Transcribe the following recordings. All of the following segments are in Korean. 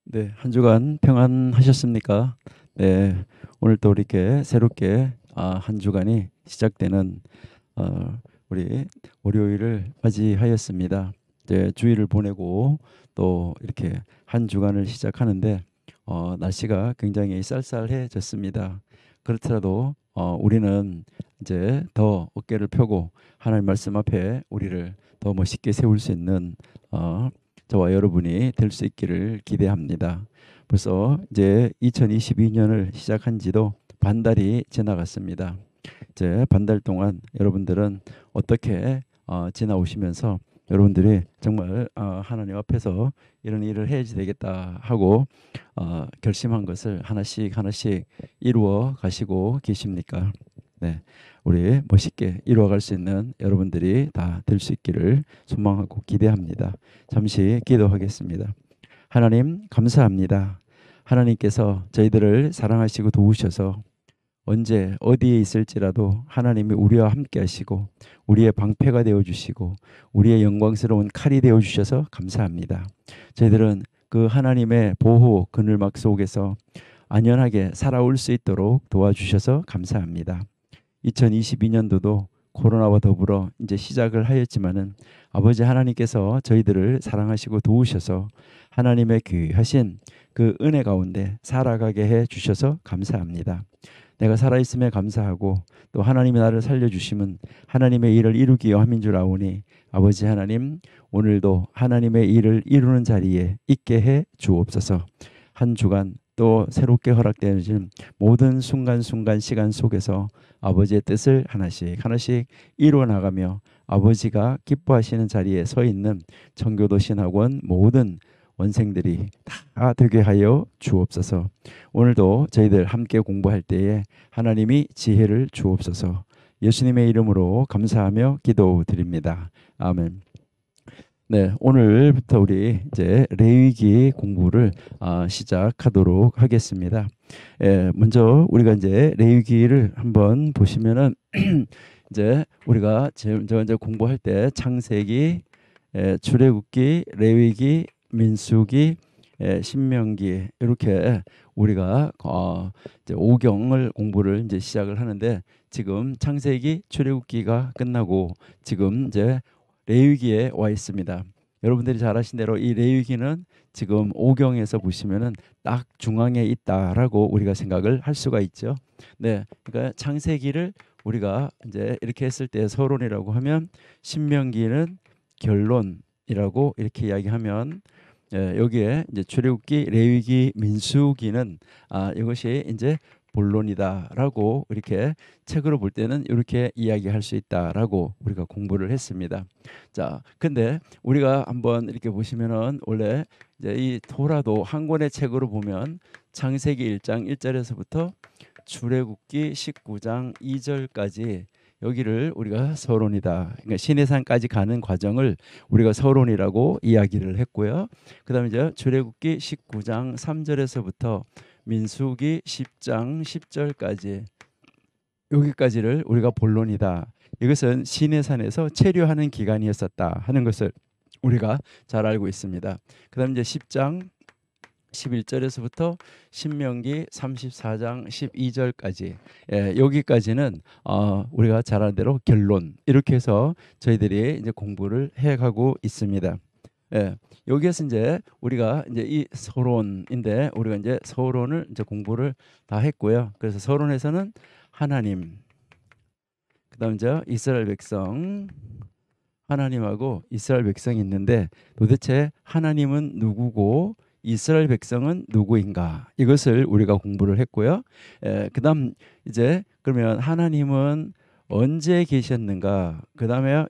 네, 한 주간 평안하셨습니까? 네, 오늘 또 이렇게 새롭게 한 주간이 시작되는 우리 월요일을 맞이하였습니다. 이제 주일을 보내고 또 이렇게 한 주간을 시작하는데 날씨가 굉장히 쌀쌀해졌습니다. 그렇더라도 우리는 이제 더 어깨를 펴고 하나님 말씀 앞에 우리를 더 멋있게 세울 수 있는 어, 저와 여러분이 될 수 있기를 기대합니다. 벌써 이제 2022년을 시작한 지도 반달이 지나갔습니다. 이제 반달 동안 여러분들은 어떻게 지나오시면서 여러분들이 정말 하나님 앞에서 이런 일을 해야지 되겠다 하고 결심한 것을 하나씩 하나씩 이루어 가시고 계십니까? 네, 우리 멋있게 이루어갈 수 있는 여러분들이 다 될 수 있기를 소망하고 기대합니다. 잠시 기도하겠습니다. 하나님 감사합니다. 하나님께서 저희들을 사랑하시고 도우셔서 언제 어디에 있을지라도 하나님이 우리와 함께 하시고 우리의 방패가 되어 주시고 우리의 영광스러운 칼이 되어 주셔서 감사합니다. 저희들은 그 하나님의 보호 그늘막 속에서 안전하게 살아올 수 있도록 도와주셔서 감사합니다. 2022년도도 코로나와 더불어 이제 시작을 하였지만은 아버지 하나님께서 저희들을 사랑하시고 도우셔서 하나님의 귀하신 그 은혜 가운데 살아가게 해 주셔서 감사합니다. 내가 살아있음에 감사하고 또 하나님이 나를 살려주심은 하나님의 일을 이루기 위함인 줄 아오니 아버지 하나님 오늘도 하나님의 일을 이루는 자리에 있게 해 주옵소서. 한 주간 또 새롭게 허락되어진 모든 순간순간 시간 속에서 아버지의 뜻을 하나씩 하나씩 이루어 나가며 아버지가 기뻐하시는 자리에 서 있는 청교도 신학원 모든 원생들이 다 되게 하여 주옵소서. 오늘도 저희들 함께 공부할 때에 하나님이 지혜를 주옵소서. 예수님의 이름으로 감사하며 기도드립니다. 아멘. 네, 오늘부터 우리 이제 레위기 공부를 시작하도록 하겠습니다. 먼저 우리가 이제 레위기를 한번 보시면은 이제 우리가 제일 먼저 공부할 때 창세기, 출애굽기, 레위기, 민수기, 신명기 이렇게 우리가 이제 5경을 공부를 이제 시작을 하는데 지금 창세기, 출애굽기가 끝나고 지금 이제 레위기에 와 있습니다. 여러분들이 잘 아신 대로 이 레위기는 지금 5경에서 보시면은 딱 중앙에 있다라고 우리가 생각을 할 수가 있죠. 네, 그러니까 창세기를 우리가 이제 이렇게 했을 때 서론이라고 하면 신명기는 결론이라고 이렇게 이야기하면 여기에 이제 출애굽기, 레위기, 민수기는 이것이 이제 본론이다라고 이렇게 책으로 볼 때는 이렇게 이야기할 수 있다라고 우리가 공부를 했습니다. 자, 근데 우리가 한번 이렇게 보시면은 원래 이제 이 토라도 한 권의 책으로 보면 창세기 1장 1절에서부터 출애굽기 19장 2절까지 여기를 우리가 서론이다. 그러니까 시내산까지 가는 과정을 우리가 서론이라고 이야기를 했고요. 그다음에 이제 출애굽기 19장 3절에서부터 민수기 10장 10절까지 여기까지를 우리가 본론이다. 이것은 시내산에서 체류하는 기간이었었다 하는 것을 우리가 잘 알고 있습니다. 그다음 이제 10장 11절에서부터 신명기 34장 12절까지 여기까지는 우리가 잘 아는 대로 결론 이렇게 해서 저희들이 이제 공부를 해가고 있습니다. 여기에서 이제 우리가 이제 이 서론인데 우리가 이제 서론을 이제 공부를 다 했고요. 그래서 서론에서는 하나님, 그다음 이제 이스라엘 백성, 하나님하고 이스라엘 백성이 있는데 도대체 하나님은 누구고 이스라엘 백성은 누구인가 이것을 우리가 공부를 했고요. 그다음 이제 그러면 하나님은 언제 계셨는가? 그다음에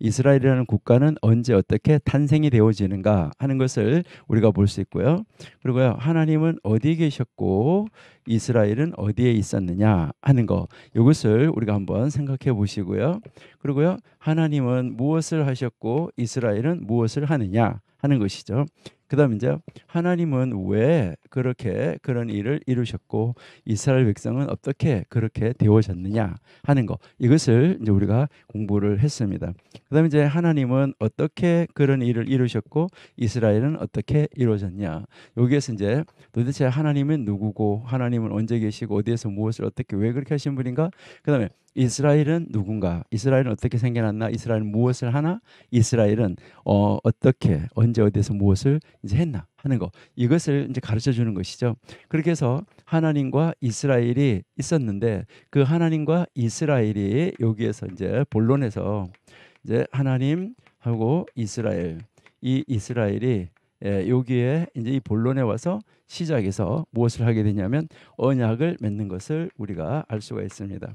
이스라엘이라는 국가는 언제 어떻게 탄생이 되어지는가 하는 것을 우리가 볼 수 있고요. 그리고요. 하나님은 어디 계셨고 이스라엘은 어디에 있었느냐 하는 거 이것을 우리가 한번 생각해 보시고요. 그리고요. 하나님은 무엇을 하셨고 이스라엘은 무엇을 하느냐 하는 것이죠. 그다음에 이제 하나님은 왜 그렇게 그런 일을 이루셨고 이스라엘 백성은 어떻게 그렇게 되어졌느냐 하는 거, 이것을 이제 우리가 공부를 했습니다. 그다음에 이제 하나님은 어떻게 그런 일을 이루셨고 이스라엘은 어떻게 이루어졌냐. 여기에서 이제 도대체 하나님은 누구고 하나님은 언제 계시고 어디에서 무엇을 어떻게 왜 그렇게 하신 분인가. 그다음에 이스라엘은 누군가, 이스라엘은 어떻게 생겨났나, 이스라엘은 무엇을 하나, 이스라엘은 어떻게 언제 어디에서 무엇을 이제 했나 하는 거, 이것을 이제 가르쳐 주는 것이죠. 그렇게 해서 하나님과 이스라엘이 있었는데 그 하나님과 이스라엘이 여기에서 이제 본론에서 이제 하나님하고 이스라엘, 이 이스라엘이 여기에 이제 이 본론에 와서 시작해서 무엇을 하게 되냐면 언약을 맺는 것을 우리가 알 수가 있습니다.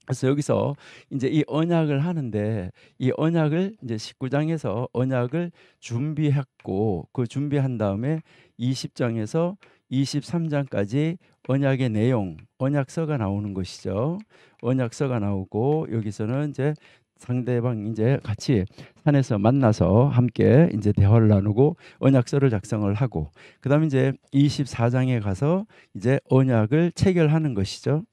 그래서 여기서 이제 이 언약을 하는데 이 언약을 이제 19장에서 언약을 준비했고 그 준비한 다음에 20장에서 23장까지 언약의 내용, 언약서가 나오는 것이죠. 언약서가 나오고 여기서는 이제 상대방 이제 같이 산에서 만나서 함께 이제 대화를 나누고 언약서를 작성을 하고 그다음에 이제 24장에 가서 이제 언약을 체결하는 것이죠.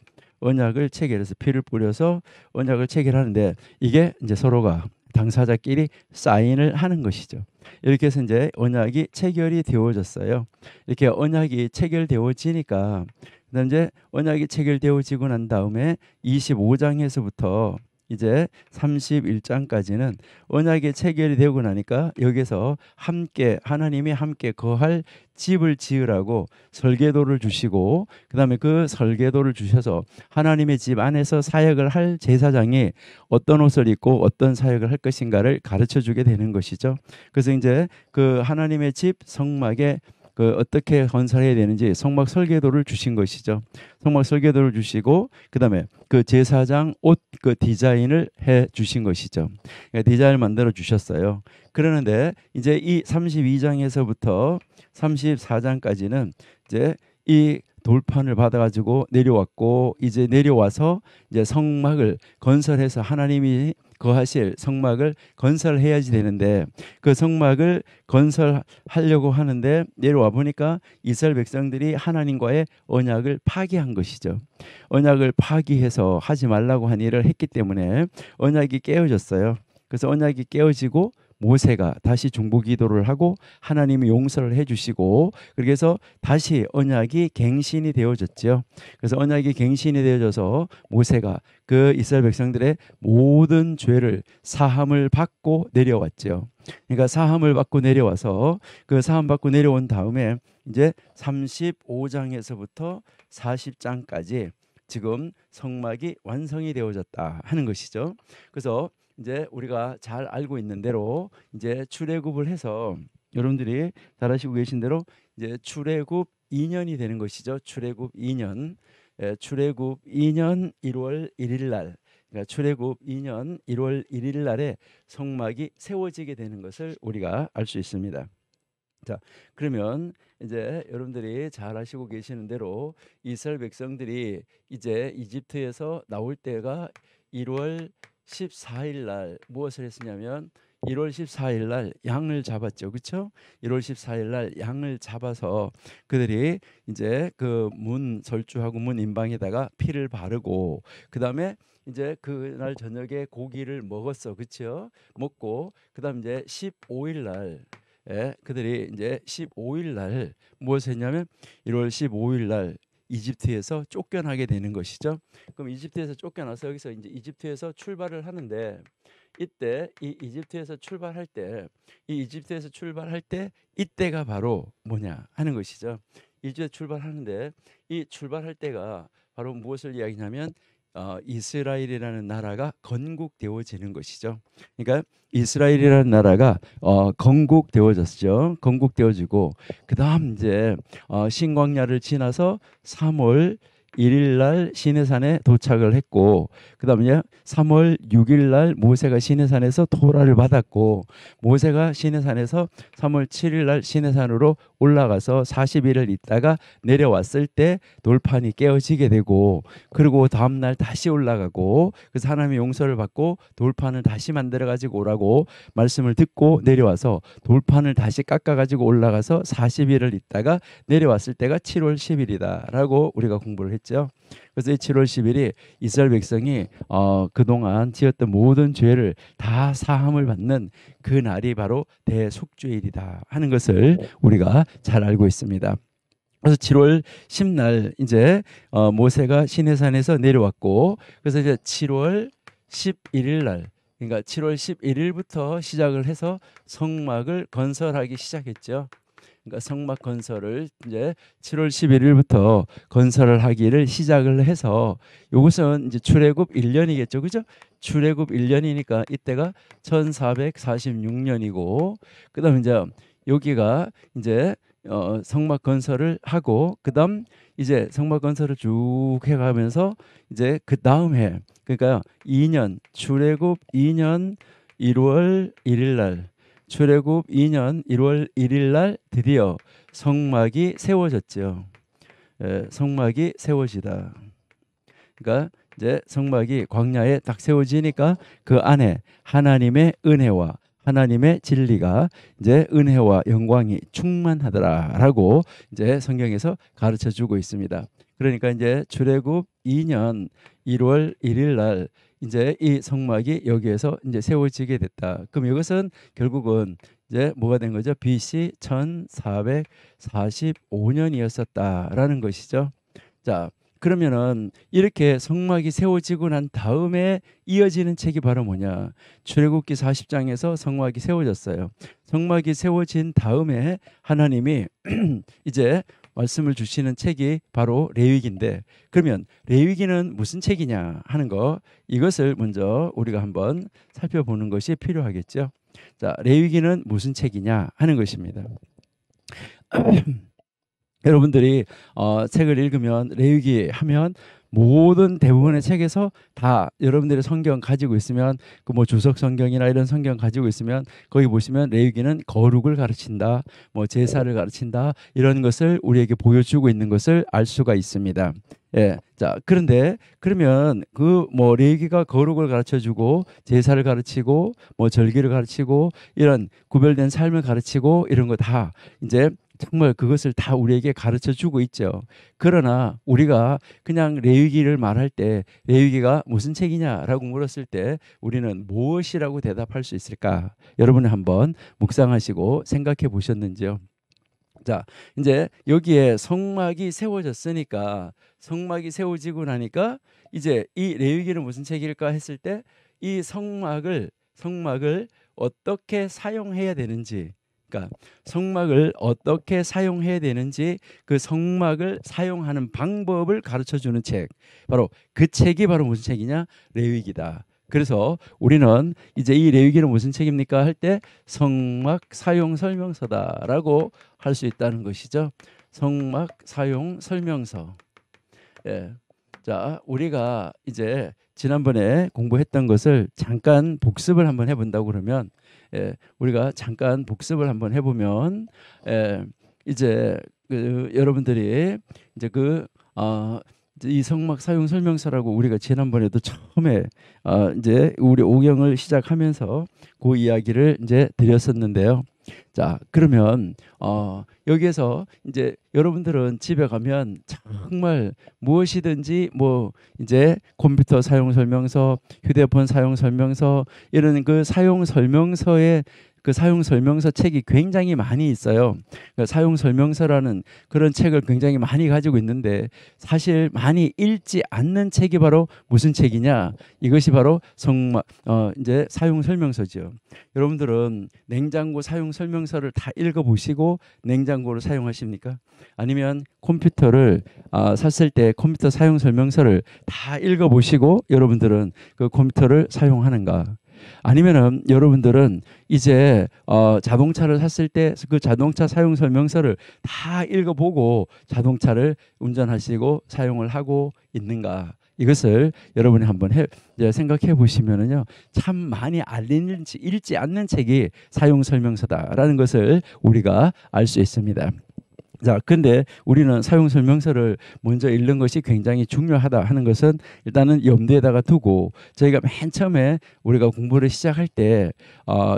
언약을 체결해서 피를 뿌려서 언약을 체결하는데 이게 이제 서로가 당사자끼리 사인을 하는 것이죠. 이렇게 해서 이제 언약이 체결이 되어졌어요. 이렇게 언약이 체결되어지니까 그다음 이제 언약이 체결되어지고 난 다음에 25장에서부터 이제 31장까지는 언약이 체결이 되고 나니까 여기서 함께 하나님이 함께 거할 집을 지으라고 설계도를 주시고 그다음에 그 설계도를 주셔서 하나님의 집 안에서 사역을 할 제사장이 어떤 옷을 입고 어떤 사역을 할 것인가를 가르쳐 주게 되는 것이죠. 그래서 이제 그 하나님의 집 성막에 그 어떻게 건설해야 되는지 성막 설계도를 주신 것이죠. 성막 설계도를 주시고 그다음에 그 제사장 옷 그 디자인을 해 주신 것이죠. 그러니까 디자인을 만들어 주셨어요. 그러는데 이제 이 32장에서부터 34장까지는 이제 이 돌판을 받아가지고 내려왔고 이제 내려와서 이제 성막을 건설해서 하나님이 거하실 성막을 건설해야지 되는데 그 성막을 건설하려고 하는데 내려와 보니까 이스라엘 백성들이 하나님과의 언약을 파기한 것이죠. 언약을 파기해서 하지 말라고 한 일을 했기 때문에 언약이 깨어졌어요. 그래서 언약이 깨어지고 모세가 다시 중보기도를 하고 하나님이 용서를 해주시고 그렇게 해서 다시 언약이 갱신이 되어졌죠. 그래서 언약이 갱신이 되어져서 모세가 그 이스라엘 백성들의 모든 죄를 사함을 받고 내려왔죠. 그러니까 사함을 받고 내려와서 그 사함 받고 내려온 다음에 이제 35장에서부터 40장까지 지금 성막이 완성이 되어졌다 하는 것이죠. 그래서 이제 우리가 잘 알고 있는 대로 이제 출애굽을 해서 여러분들이 잘 아시고 계신 대로 이제 출애굽 2년이 되는 것이죠. 출애굽 2년, 출애굽 2년 1월 1일 날, 그러니까 출애굽 2년 1월 1일 날에 성막이 세워지게 되는 것을 우리가 알 수 있습니다. 자, 그러면 이제 여러분들이 잘 아시고 계시는 대로 이스라엘 백성들이 이제 이집트에서 나올 때가 1월 14일 날 무엇을 했으냐면 1월 14일 날 양을 잡았죠. 그렇죠? 1월 14일 날 양을 잡아서 그들이 이제 그 문 설주하고 문 인방에다가 피를 바르고 그다음에 이제 그날 저녁에 고기를 먹었어. 그렇죠? 먹고 그다음 이제 15일 날 그들이 이제 15일 날 무엇을 했냐면 1월 15일 날 이집트에서 쫓겨나게 되는 것이죠. 그럼 이집트에서 쫓겨나서 여기서 이제 이집트에서 출발을 하는데 이때 이 이집트에서 출발할 때 이때가 바로 뭐냐 하는 것이죠. 이집트 출발하는데 이 출발할 때가 바로 무엇을 이야기냐면 이스라엘이라는 나라가 건국되어지는 것이죠. 그러니까 이스라엘이라는 나라가 건국되어졌죠. 건국되어지고 그다음 이제 신광야를 지나서 3월 1일 날 시내산에 도착을 했고, 그다음에 3월 6일 날 모세가 시내산에서 토라를 받았고, 모세가 시내산에서 3월 7일 날 시내산으로 올라가서 40일을 있다가 내려왔을 때 돌판이 깨어지게 되고, 그리고 다음 날 다시 올라가고, 그래서 하나님의 용서를 받고 돌판을 다시 만들어 가지고 오라고 말씀을 듣고 내려와서 돌판을 다시 깎아 가지고 올라가서 40일을 있다가 내려왔을 때가 7월 10일이다라고 우리가 공부를 했죠. 그래서 이 7월 10일이 이스라엘 백성이 그동안 지었던 모든 죄를 다 사함을 받는 그 날이 바로 대속죄일이다 하는 것을 우리가 잘 알고 있습니다. 그래서 7월 10날 이제 모세가 시내산에서 내려왔고, 그래서 이제 7월 11일 날, 그러니까 7월 11일부터 시작을 해서 성막을 건설하기 시작했죠. 그러니까 성막 건설을 이제 7월 11일부터 건설을 하기를 시작을 해서, 이것은 이제 출애굽 1년이겠죠, 그죠? 출애굽 1년이니까 이때가 1446년이고, 그다음 이제 여기가 이제 성막 건설을 하고, 그다음 이제 성막 건설을 쭉 해가면서 이제 그 다음 해, 그러니까 2년 출애굽 2년 1월 1일 날, 출애굽 2년 1월 1일 날 드디어 성막이 세워졌죠. 성막이 세워지다. 그러니까 이제 성막이 광야에 딱 세워지니까 그 안에 하나님의 은혜와 하나님의 진리가 이제 은혜와 영광이 충만하더라라고 이제 성경에서 가르쳐 주고 있습니다. 그러니까 이제 출애굽 2년 1월 1일 날 이제 이 성막이 여기에서 이제 세워지게 됐다. 그럼 이것은 결국은 이제 뭐가 된 거죠? BC 1445년이었었다라는 것이죠. 자, 그러면은 이렇게 성막이 세워지고 난 다음에 이어지는 책이 바로 뭐냐? 출애굽기 40장에서 성막이 세워졌어요. 성막이 세워진 다음에 하나님이 이제 말씀을 주시는 책이 바로 레위기인데, 그러면 레위기는 무슨 책이냐 하는 거, 이것을 먼저 우리가 한번 살펴보는 것이 필요하겠죠. 자, 레위기는 무슨 책이냐 하는 것입니다. 여러분들이 책을 읽으면 레위기 하면 모든 대부분의 책에서 다 여러분들의 성경 가지고 있으면, 그 뭐 주석 성경이나 이런 성경 가지고 있으면 거기 보시면 레위기는 거룩을 가르친다, 뭐 제사를 가르친다, 이런 것을 우리에게 보여주고 있는 것을 알 수가 있습니다. 예, 자, 그런데 그러면 그 뭐 레위기가 거룩을 가르쳐주고 제사를 가르치고 뭐 절기를 가르치고 이런 구별된 삶을 가르치고 이런 거 다 이제 정말 그것을 다 우리에게 가르쳐 주고 있죠. 그러나 우리가 그냥 레위기를 말할 때 레위기가 무슨 책이냐라고 물었을 때 우리는 무엇이라고 대답할 수 있을까? 여러분 한번 묵상하시고 생각해 보셨는지요? 자, 이제 여기에 성막이 세워졌으니까, 성막이 세워지고 나니까 이제 이 레위기는 무슨 책일까 했을 때 이 성막을 어떻게 사용해야 되는지, 그러니까 성막을 어떻게 사용해야 되는지, 그 성막을 사용하는 방법을 가르쳐 주는 책, 바로 그 책이 바로 무슨 책이냐? 레위기다. 그래서 우리는 이제 이 레위기는 무슨 책입니까 할 때 성막 사용 설명서다라고 할 수 있다는 것이죠. 성막 사용 설명서. 예. 자, 우리가 이제 지난번에 공부했던 것을 잠깐 복습을 한번 해본다고 그러면, 우리가 잠깐 복습을 한번 해보면, 이제 여러분들이 이제 이 성막 사용 설명서라고 우리가 지난번에도 처음에 이제 우리 오경을 시작하면서 그 이야기를 이제 드렸었는데요. 자, 그러면 여기에서 이제 여러분들은 집에 가면 정말 무엇이든지 뭐 이제 컴퓨터 사용 설명서, 휴대폰 사용 설명서, 이런 그 사용 설명서에 그 사용 설명서 책이 굉장히 많이 있어요. 그러니까 사용 설명서라는 그런 책을 굉장히 많이 가지고 있는데, 사실 많이 읽지 않는 책이 바로 무슨 책이냐? 이것이 바로 이제 사용 설명서죠. 여러분들은 냉장고 사용 설명서를 다 읽어보시고 냉장고를 사용하십니까? 아니면 컴퓨터를 샀을 때 컴퓨터 사용 설명서를 다 읽어보시고 여러분들은 그 컴퓨터를 사용하는가? 아니면은 여러분들은 이제 자동차를 샀을 때 그 자동차 사용 설명서를 다 읽어보고 자동차를 운전하시고 사용을 하고 있는가? 이것을 여러분이 한번 이제 생각해 보시면은요, 참 많이 읽지 않는 책이 사용 설명서다라는 것을 우리가 알 수 있습니다. 자, 근데 우리는 사용 설명서를 먼저 읽는 것이 굉장히 중요하다 하는 것은 일단은 염두에다가 두고, 저희가 맨 처음에 우리가 공부를 시작할 때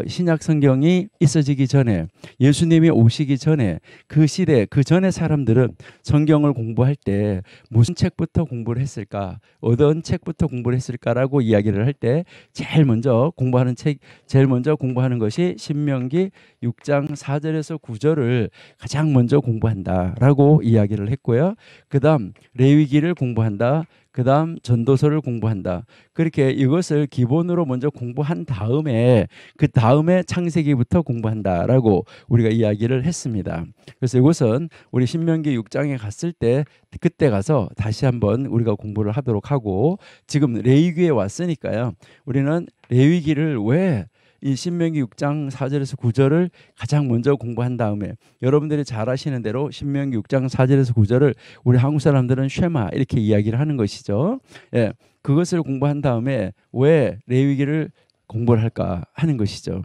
신약 성경이 있어지기 전에, 예수님이 오시기 전에 그 시대 그 전에 사람들은 성경을 공부할 때 무슨 책부터 공부를 했을까, 어떤 책부터 공부를 했을까라고 이야기를 할 때 제일 먼저 공부하는 것이 신명기 6장 4절에서 9절을 가장 먼저 공부한다라고 이야기를 했고요. 그다음 레위기를 공부한다. 그다음 전도서를 공부한다. 그렇게 이것을 기본으로 먼저 공부한 다음에 그 다음에 창세기부터 공부한다라고 우리가 이야기를 했습니다. 그래서 이것은 우리 신명기 6장에 갔을 때 그때 가서 다시 한번 우리가 공부를 하도록 하고, 지금 레위기에 왔으니까요. 우리는 레위기를 왜 이 신명기 6장 4절에서 9절을 가장 먼저 공부한 다음에, 여러분들이 잘 아시는 대로 신명기 6장 4절에서 9절을 우리 한국 사람들은 쉐마 이렇게 이야기를 하는 것이죠. 예, 그것을 공부한 다음에 왜 레위기를 공부를 할까 하는 것이죠.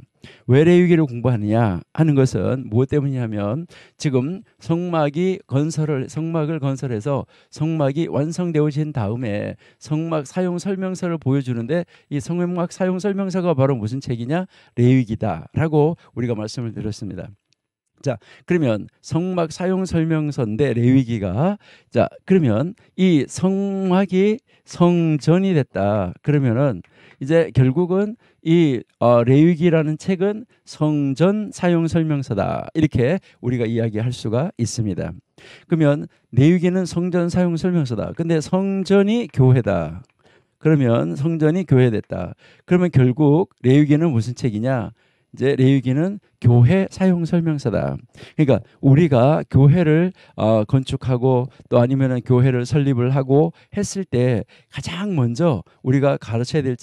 왜 레위기를 공부하느냐 하는 것은 무엇 때문이냐면, 지금 성막을 건설해서 성막이 완성되어진 다음에 성막 사용 설명서를 보여주는데, 이 성막 사용 설명서가 바로 무슨 책이냐? 레위기다라고 우리가 말씀을 드렸습니다. 자, 그러면 성막 사용 설명서인데 레위기가, 자, 그러면 이 성막이 성전이 됐다. 그러면은 이제 결국은 이 레위기라는 책은 성전 사용 설명서다. 이렇게 우리가 이야기할 수가 있습니다. 그러면 레위기는 성전 사용 설명서다. 근데 성전이 교회다. 그러면 성전이 교회됐다. 그러면 결국 레위기는 무슨 책이냐? 이제 레위기는 교회 사용 설명서다. 그러니까 우리가 교회를 건축하고 또 아니면은 교회를 설립을 하고 했을 때 가장 먼저 우리가 가르쳐야 될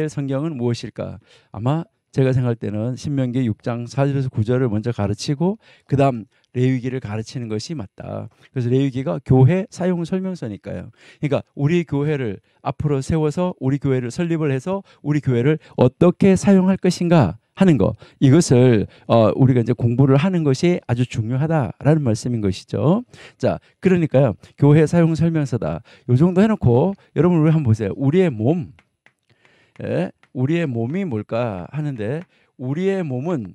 성경은 무엇일까? 아마 제가 생각할 때는 신명기 6장 4절에서 9절을 먼저 가르치고 그다음 레위기를 가르치는 것이 맞다. 그래서 레위기가 교회 사용 설명서니까요. 그러니까 우리 교회를 앞으로 세워서 우리 교회를 설립을 해서 우리 교회를 어떻게 사용할 것인가 하는 거, 이것을 우리가 이제 공부를 하는 것이 아주 중요하다라는 말씀인 것이죠. 자, 그러니까요, 교회 사용 설명서다. 요 정도 해놓고 여러분 우리 한번 보세요. 우리의 몸이 뭘까 하는데, 우리의 몸은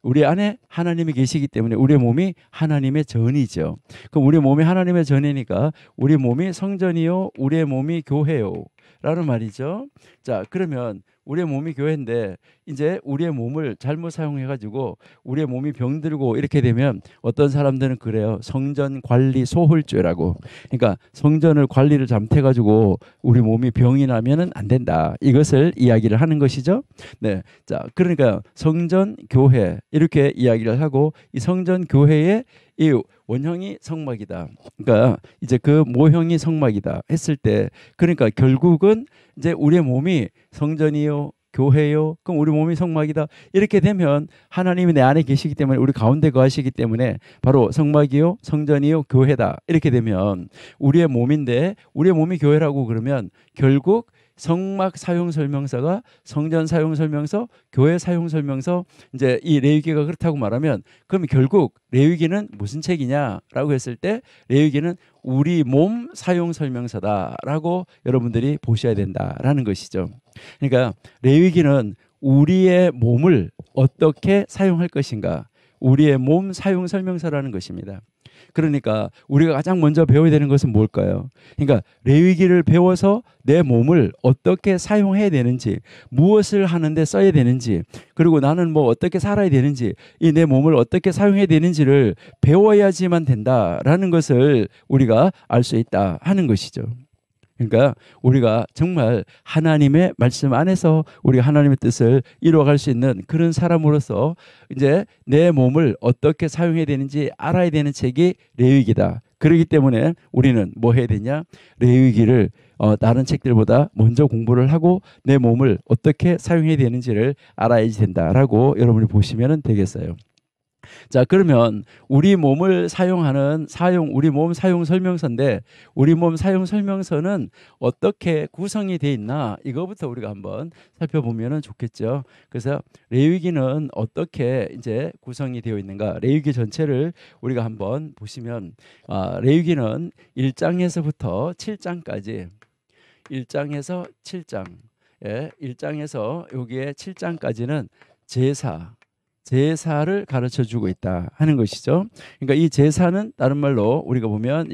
우리 안에 하나님이 계시기 때문에 우리의 몸이 하나님의 전이죠. 그럼 우리 몸이 하나님의 전이니까 우리 몸이 성전이요, 우리의 몸이 교회요 라는 말이죠. 자, 그러면 우리의 몸이 교회인데 이제 우리의 몸을 잘못 사용해가지고 우리의 몸이 병들고 이렇게 되면 어떤 사람들은 그래요. 성전 관리 소홀죄라고. 그러니까 성전을 관리를 잘못해가지고 우리 몸이 병이 나면은 안 된다. 이것을 이야기를 하는 것이죠. 네, 자, 그러니까 성전 교회 이렇게 이야기를 하고, 이 성전 교회의 이 원형이 성막이다. 그러니까 이제 그 모형이 성막이다 했을 때, 그러니까 결국은 이제 우리의 몸이 성전이요, 교회요, 그럼 우리 몸이 성막이다. 이렇게 되면 하나님이 내 안에 계시기 때문에 우리 가운데 거하시기 때문에 바로 성막이요, 성전이요, 교회다. 이렇게 되면 우리의 몸인데 우리의 몸이 교회라고 그러면 결국 성막 사용 설명서가 성전 사용 설명서, 교회 사용 설명서, 이제 이 레위기가 그렇다고 말하면, 그럼 결국 레위기는 무슨 책이냐라고 했을 때 레위기는 우리 몸 사용 설명서다라고 여러분들이 보셔야 된다라는 것이죠. 그러니까 레위기는 우리의 몸을 어떻게 사용할 것인가, 우리의 몸 사용 설명서라는 것입니다. 그러니까 우리가 가장 먼저 배워야 되는 것은 뭘까요? 그러니까 레위기를 배워서 내 몸을 어떻게 사용해야 되는지, 무엇을 하는데 써야 되는지, 그리고 나는 뭐 어떻게 살아야 되는지, 이 내 몸을 어떻게 사용해야 되는지를 배워야지만 된다라는 것을 우리가 알 수 있다 하는 것이죠. 그러니까 우리가 정말 하나님의 말씀 안에서 우리가 하나님의 뜻을 이루어갈 수 있는 그런 사람으로서 이제 내 몸을 어떻게 사용해야 되는지 알아야 되는 책이 레위기다. 그렇기 때문에 우리는 뭐 해야 되냐? 레위기를 다른 책들보다 먼저 공부를 하고 내 몸을 어떻게 사용해야 되는지를 알아야 된다라고 여러분이 보시면 되겠어요. 자, 그러면 우리 몸을 사용하는 우리 몸 사용 설명서인데 우리 몸 사용 설명서는 어떻게 구성이 돼 있나 이거부터 우리가 한번 살펴보면 좋겠죠. 그래서 레위기는 어떻게 이제 구성이 되어 있는가? 레위기 전체를 우리가 한번 보시면 레위기는 1장에서부터 7장까지 1장에서 7장 1장에서 여기에 7장까지는 제사를 가르쳐 주고 있다 하는 것이죠. 그러니까 이 제사는 다른 말로 우리가 보면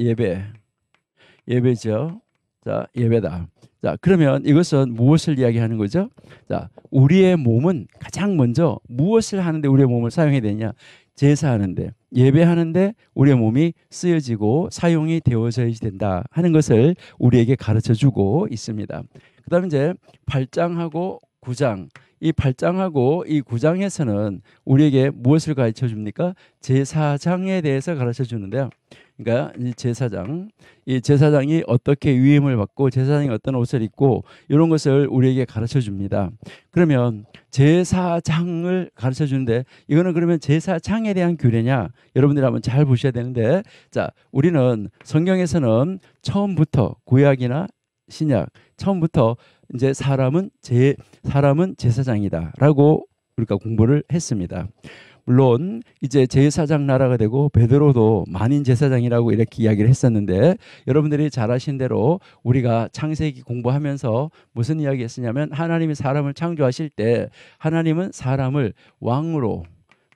예배죠. 자, 예배다. 자, 그러면 이것은 무엇을 이야기하는 거죠? 자, 우리의 몸은 가장 먼저 무엇을 하는데 우리의 몸을 사용해야 되냐? 제사하는데, 예배하는데 우리의 몸이 쓰여지고 사용이 되어져야 된다 하는 것을 우리에게 가르쳐 주고 있습니다. 그다음에 이제 8장하고 9장, 이 8장하고 이 9장에서는 우리에게 무엇을 가르쳐 줍니까? 제사장에 대해서 가르쳐 주는데요. 그러니까 이 제사장이 어떻게 위임을 받고 제사장이 어떤 옷을 입고 이런 것을 우리에게 가르쳐 줍니다. 그러면 제사장을 가르쳐 주는데 이거는 그러면 제사장에 대한 규례냐? 여러분들이 한번 잘 보셔야 되는데, 자, 우리는 성경에서는 처음부터 구약이나 신약 처음부터 이제 사람은 제사장이다라고 우리가 공부를 했습니다. 물론 이제 제사장 나라가 되고 베드로도 만인 제사장이라고 이렇게 이야기를 했었는데 여러분들이 잘 아신 대로 우리가 창세기 공부하면서 무슨 이야기 했었냐면 하나님이 사람을 창조하실 때 하나님은 사람을 왕으로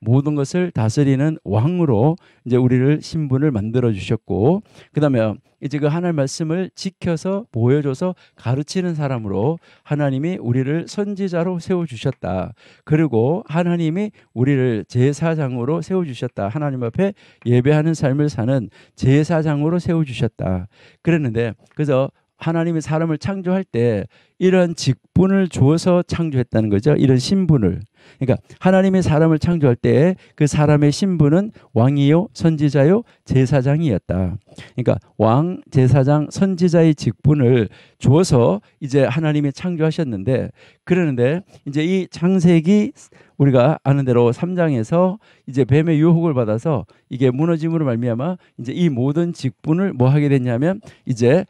모든 것을 다스리는 왕으로 이제 우리를 신분을 만들어 주셨고 그다음에 이제 그 하나님 말씀을 지켜서 보여줘서 가르치는 사람으로 하나님이 우리를 선지자로 세워 주셨다. 그리고 하나님이 우리를 제사장으로 세워 주셨다. 하나님 앞에 예배하는 삶을 사는 제사장으로 세워 주셨다. 그랬는데 그래서 하나님이 사람을 창조할 때 이런 직분을 주어서 창조했다는 거죠. 이런 신분을. 그러니까 하나님이 사람을 창조할 때 그 사람의 신분은 왕이요, 선지자요, 제사장이었다. 그러니까 왕, 제사장, 선지자의 직분을 주어서 이제 하나님이 창조하셨는데 그러는데 이제 이 창세기 우리가 아는 대로 3장에서 이제 뱀의 유혹을 받아서 이게 무너짐으로 말미암아 이제 이 모든 직분을 뭐 하게 됐냐면 이제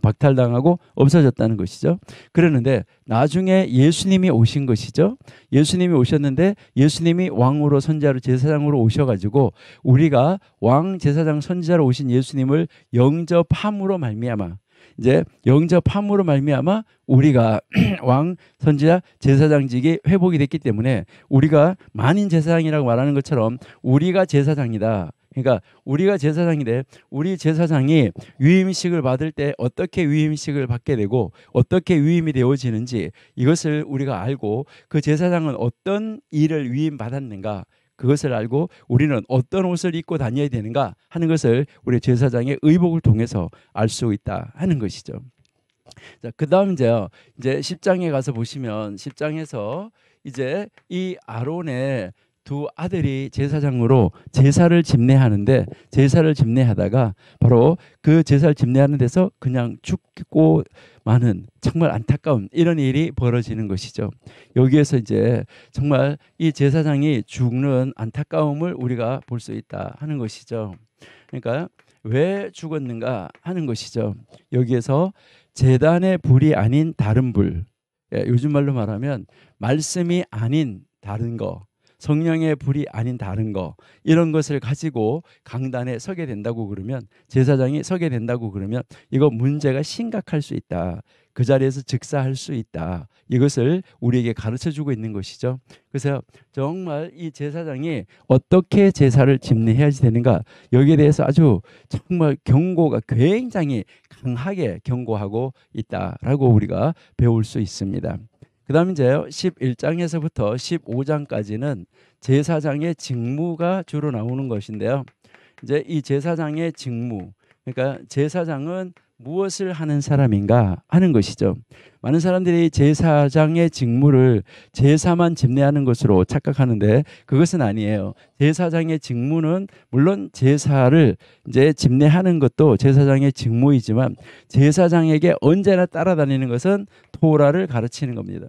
박탈당하고 없어졌다는 것이죠. 그러는데 나중에 예수님이 오신 것이죠. 예수님이 오셨는데 예수님이 왕으로 선지자로 제사장으로 오셔가지고 우리가 왕, 제사장, 선지자로 오신 예수님을 영접함으로 말미암아 우리가 왕, 선지자, 제사장직이 회복이 됐기 때문에 우리가 만인 제사장이라고 말하는 것처럼 우리가 제사장이다. 그러니까 우리가 제사장인데 우리 제사장이 위임식을 받을 때 어떻게 위임식을 받게 되고 어떻게 위임이 되어지는지 이것을 우리가 알고 그 제사장은 어떤 일을 위임받았는가 그것을 알고 우리는 어떤 옷을 입고 다녀야 되는가 하는 것을 우리 제사장의 의복을 통해서 알 수 있다 하는 것이죠. 자, 그다음 이제 10장에 가서 보시면 10장에서 이제 이 아론의 두 아들이 제사장으로 제사를 집례하다가 바로 그 제사를 집례하는 데서 그냥 죽고 마는 정말 안타까운 이런 일이 벌어지는 것이죠. 여기에서 이제 정말 이 제사장이 죽는 안타까움을 우리가 볼 수 있다 하는 것이죠. 그러니까 왜 죽었는가 하는 것이죠. 여기에서 제단의 불이 아닌 다른 불, 요즘 말로 말하면 말씀이 아닌 다른 거, 성령의 불이 아닌 다른 거 이런 것을 가지고 강단에 서게 된다고 그러면 제사장이 서게 된다고 그러면 이거 문제가 심각할 수 있다. 그 자리에서 즉사할 수 있다. 이것을 우리에게 가르쳐주고 있는 것이죠. 그래서 정말 이 제사장이 어떻게 제사를 집례해야 되는가 여기에 대해서 아주 정말 경고가 굉장히 강하게 경고하고 있다라고 우리가 배울 수 있습니다. 그 다음에 이제 11장에서부터 15장까지는 제사장의 직무가 주로 나오는 것인데요. 이제 이 제사장의 직무, 그러니까 제사장은 무엇을 하는 사람인가 하는 것이죠. 많은 사람들이 제사장의 직무를 제사만 집례하는 것으로 착각하는데 그것은 아니에요. 제사장의 직무는 물론 제사를 이제 집례하는 것도 제사장의 직무이지만 제사장에게 언제나 따라다니는 것은 토라를 가르치는 겁니다.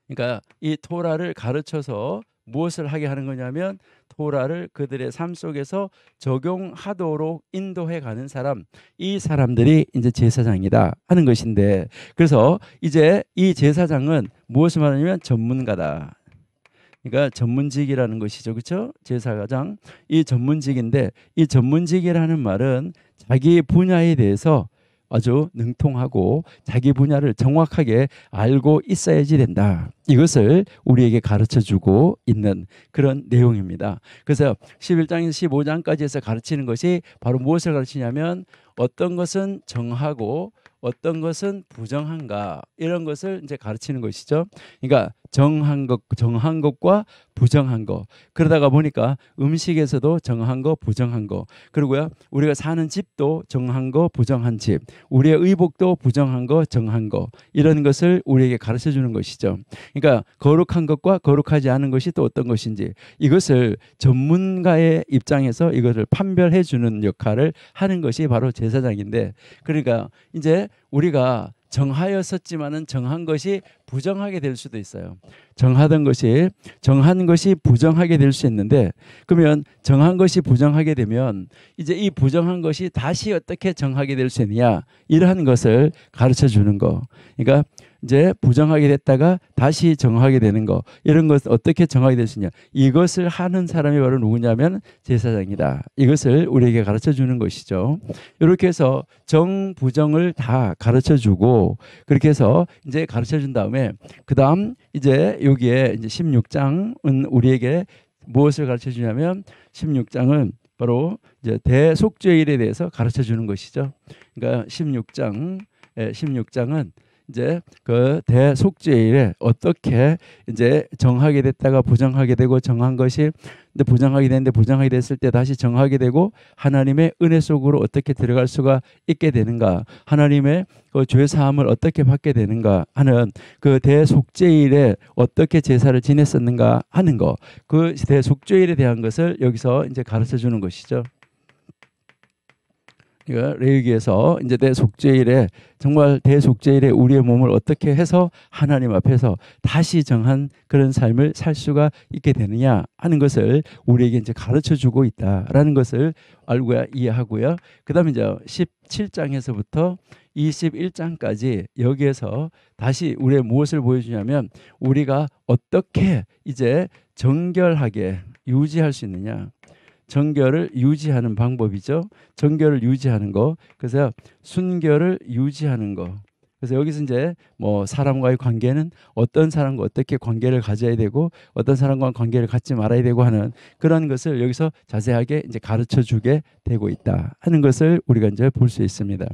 그러니까 이 토라를 가르쳐서 무엇을 하게 하는 거냐면 토라를 그들의 삶 속에서 적용하도록 인도해 가는 사람, 이 사람들이 이제 제사장이다 하는 것인데, 그래서 이제 이 제사장은 무엇을 말하냐면 전문가다. 그러니까 전문직이라는 것이죠. 그렇죠? 제사장. 이 전문직인데 이 전문직이라는 말은 자기 분야에 대해서 아주 능통하고 자기 분야를 정확하게 알고 있어야지 된다. 이것을 우리에게 가르쳐주고 있는 그런 내용입니다. 그래서 11장에서 15장까지 해서 가르치는 것이 바로 무엇을 가르치냐면 어떤 것은 정하고 어떤 것은 부정한가 이런 것을 이제 가르치는 것이죠. 그러니까 정한 것과 부정한 것. 그러다가 보니까 음식에서도 정한 거, 부정한 거. 그리고요, 우리가 사는 집도 정한 거, 부정한 집. 우리의 의복도 부정한 거, 정한 거. 이런 것을 우리에게 가르쳐 주는 것이죠. 그러니까 거룩한 것과 거룩하지 않은 것이 또 어떤 것인지 이것을 전문가의 입장에서 이것을 판별해 주는 역할을 하는 것이 바로 제사장인데, 그러니까 이제 우리가 정하였었지만은 정한 것이 부정하게 될 수도 있어요. 정한 것이 부정하게 될 수 있는데, 그러면 정한 것이 부정하게 되면 이제 이 부정한 것이 다시 어떻게 정하게 될 수 있느냐, 이러한 것을 가르쳐 주는 거. 그러니까 이제 부정하게 됐다가 다시 정하게 되는 거, 이런 것 어떻게 정하게 될 수 있냐, 이것을 하는 사람이 바로 누구냐면 제사장이다. 이것을 우리에게 가르쳐 주는 것이죠. 이렇게 해서 정 부정을 다 가르쳐 주고, 그렇게 해서 이제 가르쳐 준 다음에 그다음 이제 여기에 이제 16장은 우리에게 무엇을 가르쳐 주냐면 16장은 바로 이제 대속죄일에 대해서 가르쳐 주는 것이죠. 그러니까 16장은 이제 그 대속죄일에 어떻게 이제 정하게 됐다가 부정하게 되고, 정한 것이 근데 부정하게 됐는데 부정하게 됐을 때 다시 정하게 되고, 하나님의 은혜 속으로 어떻게 들어갈 수가 있게 되는가, 하나님의 그 죄 사함을 어떻게 받게 되는가 하는 그 대속죄일에 어떻게 제사를 지냈었는가 하는 거, 그 대속죄일에 대한 것을 여기서 이제 가르쳐 주는 것이죠. 레위기에서 이제 대속죄일에 정말 대속죄일에 우리의 몸을 어떻게 해서 하나님 앞에서 다시 정한 그런 삶을 살 수가 있게 되느냐 하는 것을 우리에게 이제 가르쳐 주고 있다라는 것을 알고야 이해하고요. 그다음에 이제 17장에서부터 21장까지 여기에서 다시 우리의 무엇을 보여주냐면 우리가 어떻게 이제 정결하게 유지할 수 있느냐. 정결을 유지하는 방법이죠. 정결을 유지하는 거. 그래서 순결을 유지하는 거. 그래서 여기서 이제 뭐 사람과의 관계는 어떤 사람과 어떻게 관계를 가져야 되고 어떤 사람과 관계를 갖지 말아야 되고 하는 그런 것을 여기서 자세하게 이제 가르쳐 주게 되고 있다 하는 것을 우리가 이제 볼 수 있습니다.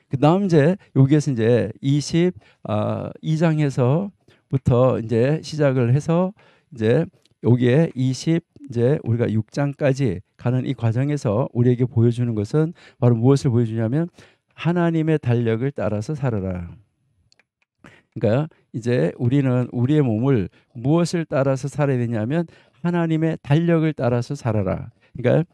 그다음 이제 여기에서 이제 22장에서부터 이제 시작을 해서 이제 여기에 이제 우리가 6장까지 가는 이 과정에서 우리에게 보여주는 것은 바로 무엇을 보여주냐면 하나님의 달력을 따라서 살아라. 그러니까 이제 우리는 우리의 몸을 무엇을 따라서 살아야 되냐면 하나님의 달력을 따라서 살아라. 그러니까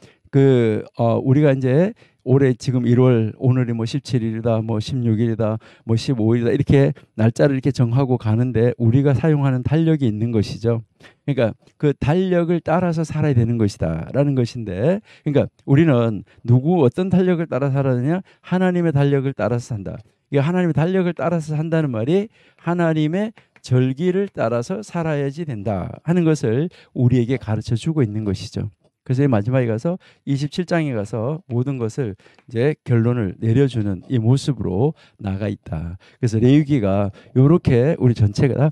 우리가 이제 올해 지금 1월 오늘이 뭐 17일이다 뭐 16일이다 뭐 15일이다 이렇게 날짜를 이렇게 정하고 가는데 우리가 사용하는 달력이 있는 것이죠. 그러니까 그 달력을 따라서 살아야 되는 것이다라는 것인데, 그러니까 우리는 어떤 달력을 따라 살아야 되냐? 하나님의 달력을 따라서 산다. 이 하나님의 달력을 따라서 산다는 말이 하나님의 절기를 따라서 살아야지 된다 하는 것을 우리에게 가르쳐 주고 있는 것이죠. 그래서 마지막에 가서 27장에 가서 모든 것을 이제 결론을 내려주는 이 모습으로 나가 있다. 그래서 레위기가 이렇게 우리 전체가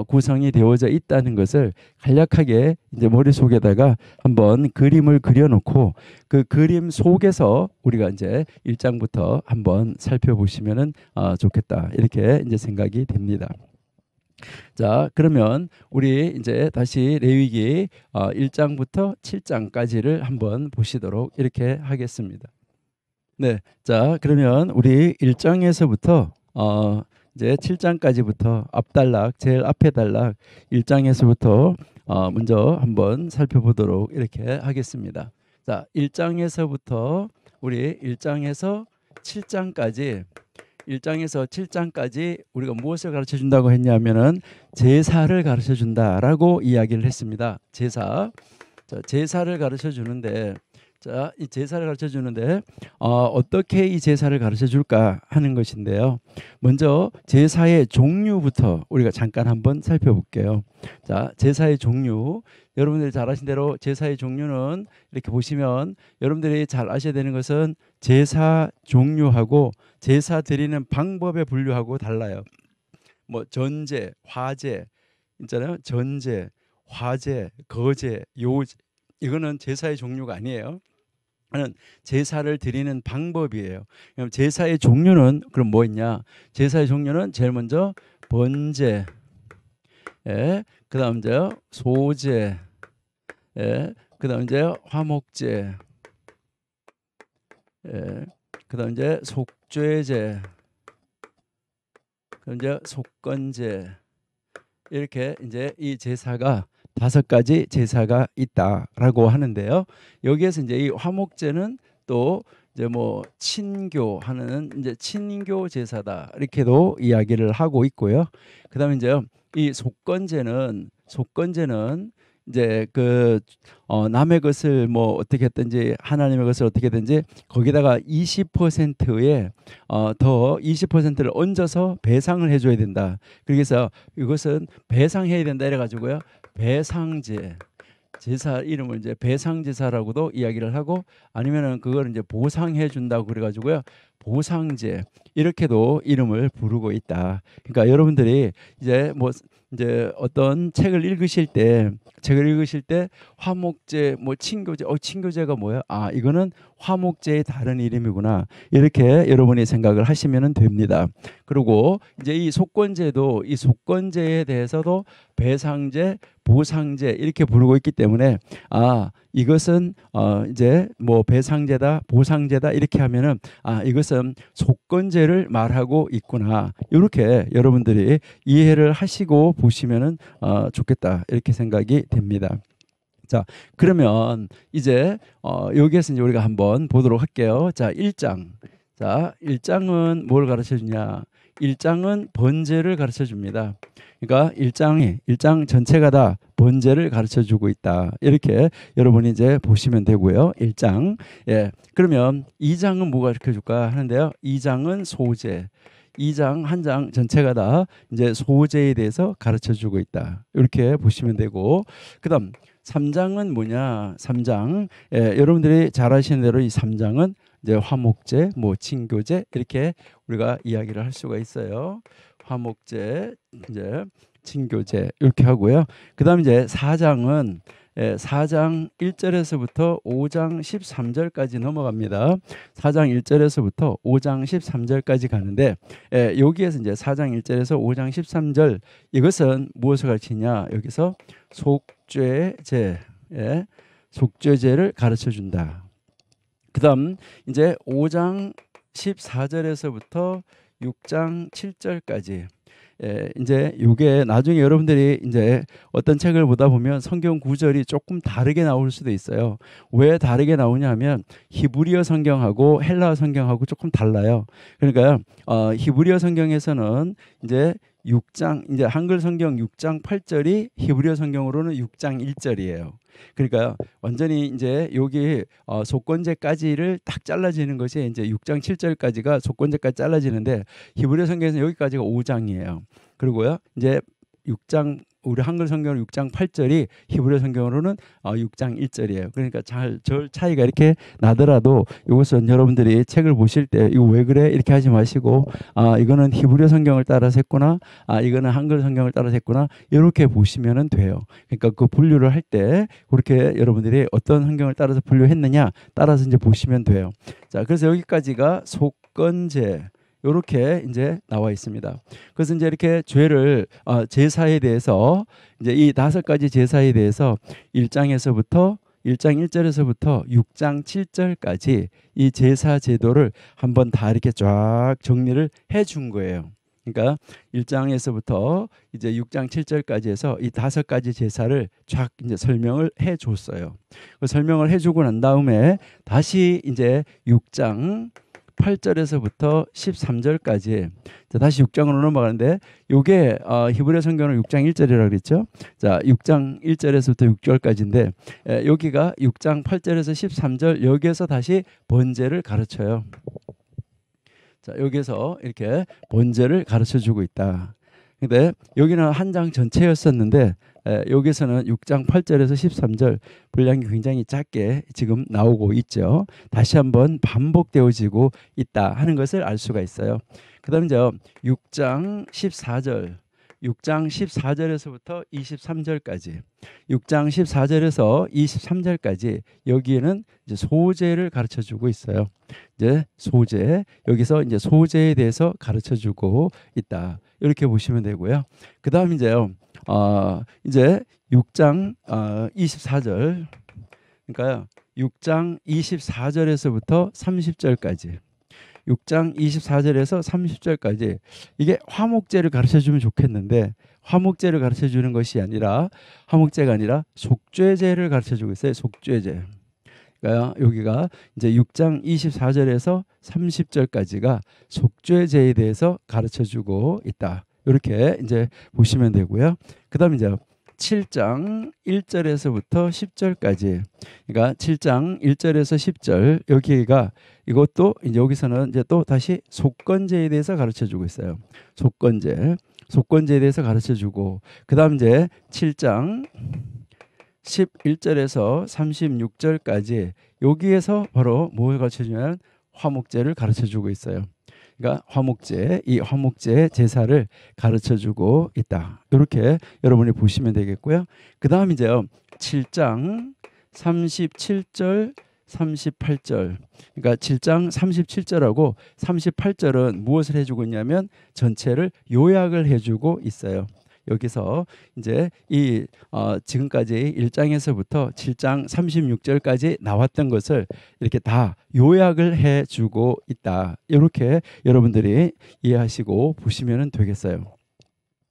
구성이 되어져 있다는 것을 간략하게 이제 머릿속에다가 한번 그림을 그려놓고 그 그림 속에서 우리가 이제 1장부터 한번 살펴보시면은 좋겠다. 이렇게 이제 생각이 됩니다. 자, 그러면 우리 이제 다시 레위기 1장부터 7장까지를 한번 보시도록 이렇게 하겠습니다. 네. 자, 그러면 우리 1장에서부터 이제 7장까지부터 앞단락, 제일 앞에 단락 1장에서부터 먼저 한번 살펴보도록 이렇게 하겠습니다. 자, 1장에서부터 우리 1장에서 7장까지 1장에서 7장까지 우리가 무엇을 가르쳐 준다고 했냐면은 제사를 가르쳐 준다라고 이야기를 했습니다. 제사. 자, 제사를 가르쳐 주는데 자, 이 제사를 가르쳐 주는데 어떻게 이 제사를 가르쳐 줄까 하는 것인데요. 먼저 제사의 종류부터 우리가 잠깐 한번 살펴볼게요. 자, 제사의 종류. 여러분들이 잘 아신 대로 제사의 종류는 이렇게 보시면 여러분들이 잘 아셔야 되는 것은 제사 종류하고 제사 드리는 방법의 분류하고 달라요. 뭐 전제, 화제 있잖아요. 전제, 화제, 거제, 요제 이거는 제사의 종류가 아니에요. 는 제사를 드리는 방법이에요. 그럼 제사의 종류는 그럼 뭐 있냐? 제사의 종류는 제일 먼저 번제, 그다음 이제 소제, 그다음 이제 화목제, 그다음 이제 속죄제, 그다음 이제 속건제 이렇게 이제 이 제사가 5가지 제사가 있다라고 하는데요. 여기에서 이제 이 화목제는 또 이제 뭐 친교하는 이제 친교 제사다 이렇게도 이야기를 하고 있고요. 그다음에 이제 이 속건제는 이제 그 남의 것을 뭐 어떻게 했든지 하나님의 것을 어떻게든지 거기다가 20%의 더 20%를 얹어서 배상을 해줘야 된다. 그래서 이것은 배상해야 된다 이래 가지고요. 배상제 제사 이름을 이제 배상제사라고도 이야기를 하고 아니면은 그걸 이제 보상해 준다고 그래 가지고요. 보상제 이렇게도 이름을 부르고 있다. 그러니까 여러분들이 이제 뭐 이제 어떤 책을 읽으실 때 화목제 뭐 친교제 친교제가 뭐야? 아, 이거는 화목제의 다른 이름이구나. 이렇게 여러분이 생각을 하시면 됩니다. 그리고 이제 이 속건제도 이 속건제에 대해서도 배상제, 보상제 이렇게 부르고 있기 때문에 아, 이것은 이제 뭐 배상제다, 보상제다 이렇게 하면은 아, 이것은 속건제를 말하고 있구나. 이렇게 여러분들이 이해를 하시고 보시면은 좋겠다. 이렇게 생각이 됩니다. 자, 그러면 이제 여기에서 이제 우리가 한번 보도록 할게요. 자, 1장. 자, 1장은 뭘 가르쳐 주냐? 1장은 번제를 가르쳐 줍니다. 그러니까 1장 전체가 다 번제를 가르쳐 주고 있다. 이렇게 여러분이 이제 보시면 되고요. 1장. 예. 그러면 2장은 뭐가 가르쳐 줄까 하는데요. 2장은 소제. 2장 한 장 전체가 다 이제 소제에 대해서 가르쳐 주고 있다. 이렇게 보시면 되고 그다음 3장은 뭐냐? 3장. 예, 여러분들이 잘 아시는 대로 이 3장은 이제 화목제, 뭐 친교제 이렇게 우리가 이야기를 할 수가 있어요. 화목제, 이제 친교제 이렇게 하고요. 그다음 이제 4장은 4장 1절에서부터 5장 13절까지 넘어갑니다. 4장 1절에서부터 5장 13절까지 가는데 여기에서 이제 4장 1절에서 5장 13절 이것은 무엇을 가르치냐? 여기서 속죄제, 속죄제를 가르쳐 준다. 그다음 이제 5장 14절에서부터 6장 7절까지 이제 이게 나중에 여러분들이 이제 어떤 책을 보다 보면 성경 구절이 조금 다르게 나올 수도 있어요. 왜 다르게 나오냐면 히브리어 성경하고 헬라어 성경하고 조금 달라요. 그러니까 히브리어 성경에서는 이제 6장 이제 한글 성경 6장 8절이 히브리어 성경으로는 6장 1절이에요. 그러니까 완전히 이제 여기 속건제까지를 딱 잘라지는 것이 이제 6장 7절까지가 속건제까지 잘라지는데 히브리어 성경에서는 여기까지가 5장이에요. 그리고요 이제 6장 우리 한글 성경은 6장 8절이 히브리어 성경으로는 6장 1절이에요. 그러니까 절 차이가 이렇게 나더라도 이것은 여러분들이 책을 보실 때 이거 왜 그래 이렇게 하지 마시고 아, 이거는 히브리어 성경을 따라서 했구나. 아, 이거는 한글 성경을 따라서 했구나. 이렇게 보시면은 돼요. 그러니까 그 분류를 할 때 그렇게 여러분들이 어떤 성경을 따라서 분류했느냐 따라서 이제 보시면 돼요. 자, 그래서 여기까지가 속건제 요렇게 이제 나와 있습니다. 그래서 이제 이렇게 죄를 제사에 대해서 이제 이 5가지 제사에 대해서 1장에서부터 1장 1절에서부터 6장 7절까지 이 제사 제도를 한번 다 이렇게 쫙 정리를 해 준 거예요. 그러니까 1장에서부터 이제 6장 7절까지 해서 이 5가지 제사를 쫙 이제 설명을 해 줬어요. 그 설명을 해 주고 난 다음에 다시 이제 6장 8절에서부터 13절까지 다시 6장으로 넘어가는데 요게 히브리 성경은 6장 1절이라고 그랬죠. 자, 6장 1절에서부터 6절까지인데 여기가 6장 8절에서 13절 여기에서 다시 번제를 가르쳐요. 자, 여기서 이렇게 번제를 가르쳐 주고 있다. 근데 여기는 한 장 전체였었는데 여기서는 6장 8절에서 13절 분량이 굉장히 작게 지금 나오고 있죠. 다시 한번 반복되어지고 있다 하는 것을 알 수가 있어요. 그 다음에 6장 14절 6장 14절에서부터 23절까지 6장 14절에서 23절까지 여기에는 이제 소제를 가르쳐 주고 있어요. 이제 소제 여기서 이제 소제에 대해서 가르쳐 주고 있다. 이렇게 보시면 되고요. 그다음 이제요. 이제 6장 24절 그러니까 6장 24절에서부터 30절까지 6장 24절에서 30절까지 이게 화목제를 가르쳐 주면 좋겠는데 화목제를 가르쳐 주는 것이 아니라 화목제가 아니라 속죄제를 가르쳐 주고 있어요. 속죄제. 그러니까 여기가 이제 6장 24절에서 30절까지가 속죄제에 대해서 가르쳐 주고 있다. 이렇게 이제 보시면 되고요. 그다음 이제 7장 1절에서부터 10절까지 그러니까 7장 1절에서 10절 여기가 이것도 이제 여기서는 이제 또 다시 속건제에 대해서 가르쳐 주고 있어요. 속건제에 대해서 가르쳐 주고 그다음 이제 7장 11절에서 36절까지 여기에서 바로 뭘 가르쳐 주냐면 화목제를 가르쳐 주고 있어요. 그러니까 화목제, 이 화목제 제사를 가르쳐 주고 있다. 이렇게 여러분이 보시면 되겠고요. 그다음 이제요. 7장 37절 38절. 그러니까 7장 37절하고 38절은 무엇을 해 주고 있냐면 전체를 요약을 해 주고 있어요. 여기서 이제 이 지금까지 1장에서부터 7장 36절까지 나왔던 것을 이렇게 다 요약을 해주고 있다. 이렇게 여러분들이 이해하시고 보시면 되겠어요.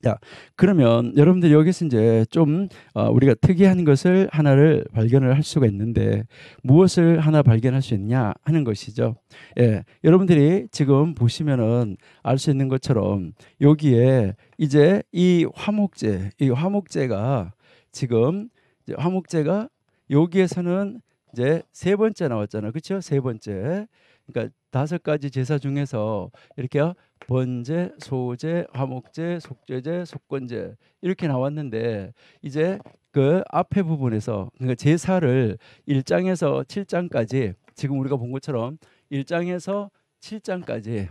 자, 그러면 여러분들 여기서 이제 좀 우리가 특이한 것을 하나를 발견을 할 수가 있는데 무엇을 하나 발견할 수 있냐 하는 것이죠. 예, 여러분들이 지금 보시면은 알 수 있는 것처럼 여기에 이제 이 화목제가 지금 이제 화목제가 여기에서는 이제 세 번째 나왔잖아요. 그렇죠? 세 번째. 그러니까 5가지 제사 중에서 이렇게 번제, 소제, 화목제, 속죄제, 속건제 이렇게 나왔는데 이제 그 앞에 부분에서 그러니까 제사를 1장에서 7장까지 지금 우리가 본 것처럼 1장에서 7장까지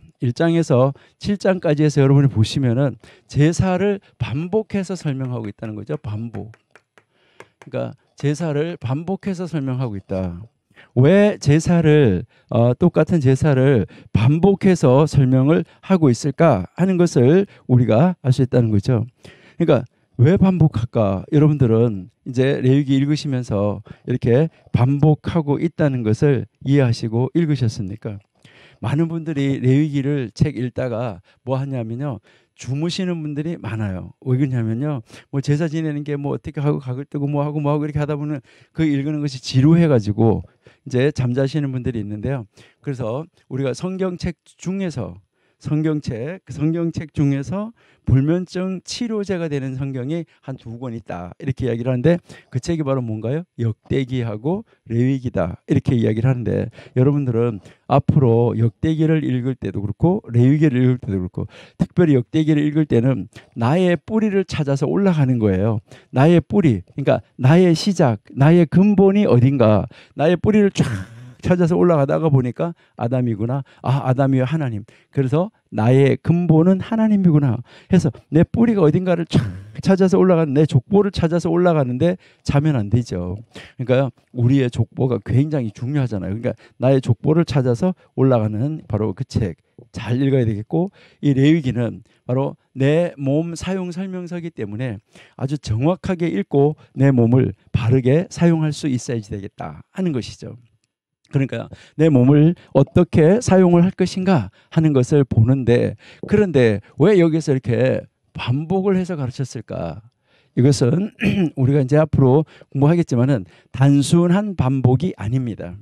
해서 여러분이 보시면은 제사를 반복해서 설명하고 있다는 거죠. 반복. 그러니까 제사를 반복해서 설명하고 있다. 왜 제사를 똑같은 제사를 반복해서 설명을 하고 있을까 하는 것을 우리가 알 수 있다는 거죠. 그러니까 왜 반복할까? 여러분들은 이제 레위기 읽으시면서 이렇게 반복하고 있다는 것을 이해하시고 읽으셨습니까? 많은 분들이 레위기를 책 읽다가 뭐 하냐면요. 주무시는 분들이 많아요. 왜 그러냐면요. 뭐 제사 지내는 게 뭐 어떻게 하고 각을 뜨고 뭐 하고 이렇게 하다 보면 그 읽는 것이 지루해가지고 이제 잠자시는 분들이 있는데요. 그래서 우리가 성경책 중에서 불면증 치료제가 되는 성경이 한 2권 있다. 이렇게 이야기를 하는데 그 책이 바로 뭔가요? 역대기하고 레위기다. 이렇게 이야기를 하는데 여러분들은 앞으로 역대기를 읽을 때도 그렇고 레위기를 읽을 때도 그렇고 특별히 역대기를 읽을 때는 나의 뿌리를 찾아서 올라가는 거예요. 나의 뿌리. 그러니까 나의 시작, 나의 근본이 어딘가. 나의 뿌리를 쫙 찾아서 올라가다가 보니까 아담이구나. 아담이요 하나님. 그래서 나의 근본은 하나님이구나 해서 내 뿌리가 어딘가를 찾아서 올라가는 내 족보를 찾아서 올라가는데 자면 안 되죠. 그러니까 우리의 족보가 굉장히 중요하잖아요. 그러니까 나의 족보를 찾아서 올라가는 바로 그 책. 잘 읽어야 되겠고, 이 레위기는 바로 내 몸 사용 설명서이기 때문에 아주 정확하게 읽고 내 몸을 바르게 사용할 수 있어야지 되겠다 하는 것이죠. 그러니까 내 몸을 어떻게 사용을 할 것인가 하는 것을 보는데, 그런데 왜 여기서 이렇게 반복을 해서 가르쳤을까? 이것은 우리가 이제 앞으로 공부하겠지만은 단순한 반복이 아닙니다.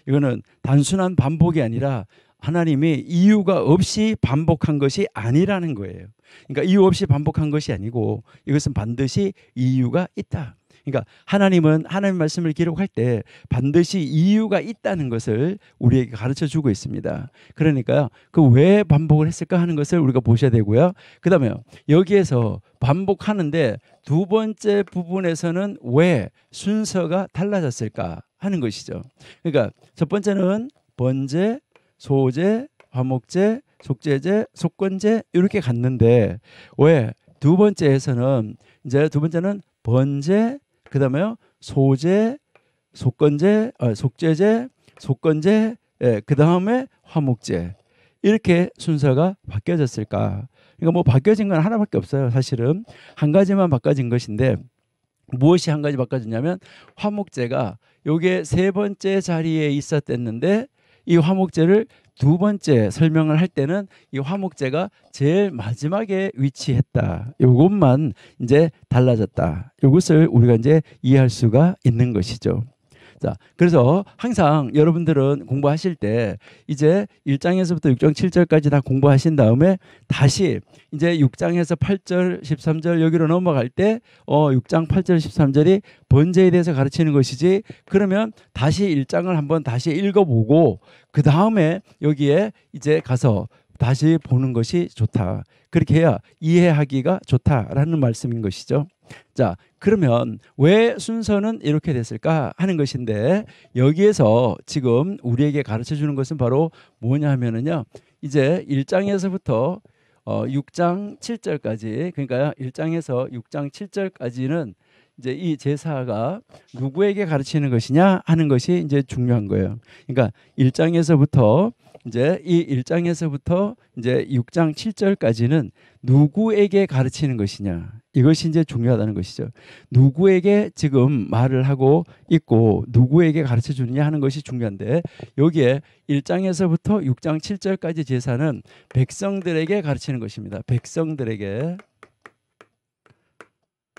이거는 단순한 반복이 아니라 하나님이 이유가 없이 반복한 것이 아니라는 거예요. 그러니까 이유 없이 반복한 것이 아니고 이것은 반드시 이유가 있다. 그러니까 하나님은 하나님 말씀을 기록할 때 반드시 이유가 있다는 것을 우리에게 가르쳐 주고 있습니다. 그러니까 그 왜 반복을 했을까 하는 것을 우리가 보셔야 되고요. 그다음에 여기에서 반복하는데 두 번째 부분에서는 왜 순서가 달라졌을까 하는 것이죠. 그러니까 첫 번째는 번제, 소제, 화목제, 속제제, 속건제 이렇게 갔는데, 왜 두 번째에서는 이제 두 번째는 번제, 그다음에요 소제, 속건제, 속제제, 속건제, 그다음에 화목제 이렇게 순서가 바뀌어졌을까? 그러니까 뭐 바뀌어진 건 하나밖에 없어요. 사실은 한 가지만 바꿔진 것인데, 무엇이 한 가지 바꿔졌냐면 화목제가 요게 세 번째 자리에 있었댔는데 이 화목제를 두 번째 설명을 할 때는 이 화목제가 제일 마지막에 위치했다. 요것만 이제 달라졌다. 요것을 우리가 이제 이해할 수가 있는 것이죠. 자, 그래서 항상 여러분들은 공부하실 때 이제 1장에서부터 6장 7절까지 다 공부하신 다음에 다시 이제 6장에서 8절 13절 여기로 넘어갈 때 6장 8절 13절이 번제에 대해서 가르치는 것이지, 그러면 다시 1장을 한번 다시 읽어보고 그 다음에 여기에 이제 가서 다시 보는 것이 좋다. 그렇게 해야 이해하기가 좋다라는 말씀인 것이죠. 자, 그러면 왜 순서는 이렇게 됐을까 하는 것인데, 여기에서 지금 우리에게 가르쳐 주는 것은 바로 뭐냐 하면은요, 이제 1장에서부터 6장 7절까지, 그러니까 1장에서 6장 7절까지는 이제 이 제사가 누구에게 가르치는 것이냐 하는 것이 이제 중요한 거예요. 그러니까 1장에서부터 이제 이 1장에서부터 이제 6장 7절까지는 누구에게 가르치는 것이냐, 이것이 이제 중요하다는 것이죠. 누구에게 지금 말을 하고 있고 누구에게 가르쳐 주느냐 하는 것이 중요한데, 여기에 1장에서부터 6장 7절까지 제사는 백성들에게 가르치는 것입니다. 백성들에게.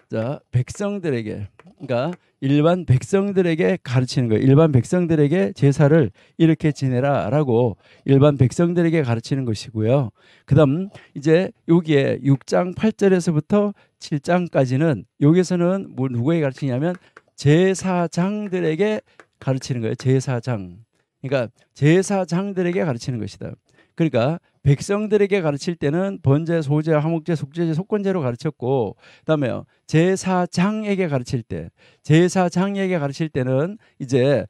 자, 백성들에게, 그러니까 일반 백성들에게 가르치는 거예요. 일반 백성들에게 제사를 이렇게 지내라라고 일반 백성들에게 가르치는 것이고요. 그다음 이제 여기에 6장 8절에서부터 7장까지는 여기서는 뭐 누구에게 가르치냐면 제사장들에게 가르치는 거예요. 제사장. 그러니까 제사장들에게 가르치는 것이다. 그러니까 백성들에게 가르칠 때는 번제, 소제, 화목제, 속제제, 속건제로 가르쳤고, 그다음에요 제사장에게 가르칠 때는 이제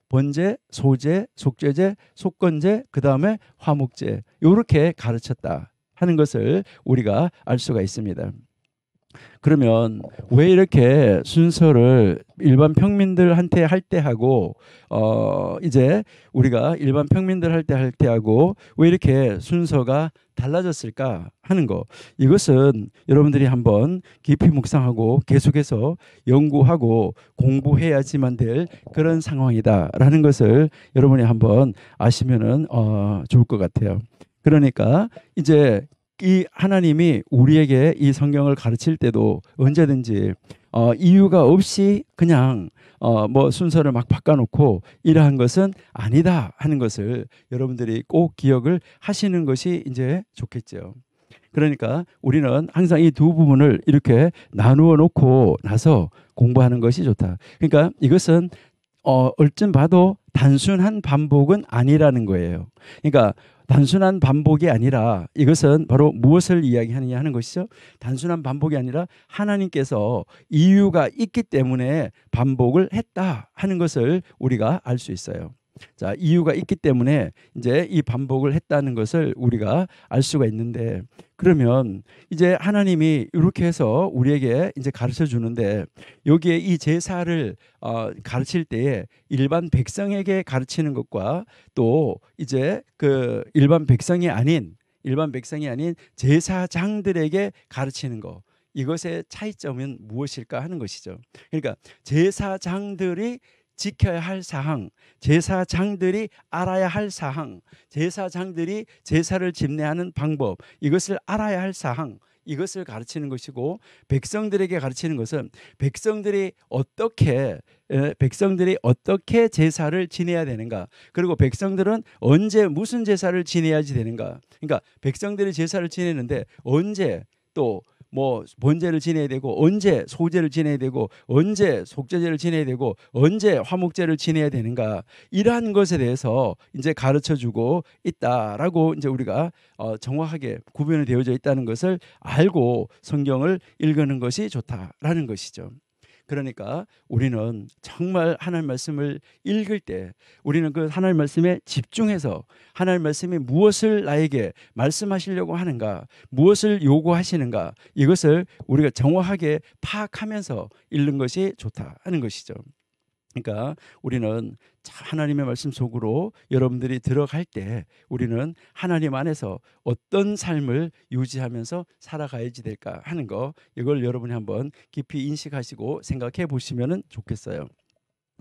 번제, 소제, 속제제, 속건제, 그다음에 화목제 이렇게 가르쳤다 하는 것을 우리가 알 수가 있습니다. 그러면 왜 이렇게 순서를 일반 평민들한테 할 때 하고 이제 우리가 일반 평민들 할 때 하고 왜 이렇게 순서가 달라졌을까 하는 거, 이것은 여러분들이 한번 깊이 묵상하고 계속해서 연구하고 공부해야지만 될 그런 상황이다라는 것을 여러분이 한번 아시면은 좋을 것 같아요. 그러니까 이제 이 하나님이 우리에게 이 성경을 가르칠 때도 언제든지 이유가 없이 그냥 뭐 순서를 막 바꿔놓고 이러한 것은 아니다 하는 것을 여러분들이 꼭 기억을 하시는 것이 이제 좋겠죠. 그러니까 우리는 항상 이 두 부분을 이렇게 나누어 놓고 나서 공부하는 것이 좋다. 그러니까 이것은 얼른 봐도 단순한 반복은 아니라는 거예요. 그러니까 단순한 반복이 아니라 이것은 바로 무엇을 이야기하느냐 하는 것이죠. 단순한 반복이 아니라 하나님께서 이유가 있기 때문에 반복을 했다 하는 것을 우리가 알 수 있어요. 자, 이유가 있기 때문에 이제 이 반복을 했다는 것을 우리가 알 수가 있는데, 그러면 이제 하나님이 이렇게 해서 우리에게 이제 가르쳐 주는데, 여기에 이 제사를 가르칠 때에 일반 백성에게 가르치는 것과 또 이제 그 일반 백성이 아닌 제사장들에게 가르치는 것, 이것의 차이점은 무엇일까 하는 것이죠. 그러니까 제사장들이 지켜야 할 사항, 제사장들이 알아야 할 사항, 제사장들이 제사를 집례하는 방법, 이것을 알아야 할 사항, 이것을 가르치는 것이고, 백성들에게 가르치는 것은 백성들이 어떻게 제사를 지내야 되는가, 그리고 백성들은 언제 무슨 제사를 지내야지 되는가. 그러니까 백성들이 제사를 지내는데 언제 또 뭐 번제를 지내야 되고, 언제 소제를 지내야 되고, 언제 속죄제를 지내야 되고, 언제 화목제를 지내야 되는가, 이러한 것에 대해서 이제 가르쳐 주고 있다라고 이제 우리가 정확하게 구별이 되어져 있다는 것을 알고 성경을 읽는 것이 좋다라는 것이죠. 그러니까 우리는 정말 하나님 말씀을 읽을 때 우리는 그 하나님 말씀에 집중해서 하나님 말씀이 무엇을 나에게 말씀하시려고 하는가, 무엇을 요구하시는가, 이것을 우리가 정확하게 파악하면서 읽는 것이 좋다 하는 것이죠. 그러니까 우리는 하나님의 말씀 속으로 여러분들이 들어갈 때 우리는 하나님 안에서 어떤 삶을 유지하면서 살아가야지 될까 하는 거, 이걸 여러분이 한번 깊이 인식하시고 생각해 보시면 좋겠어요.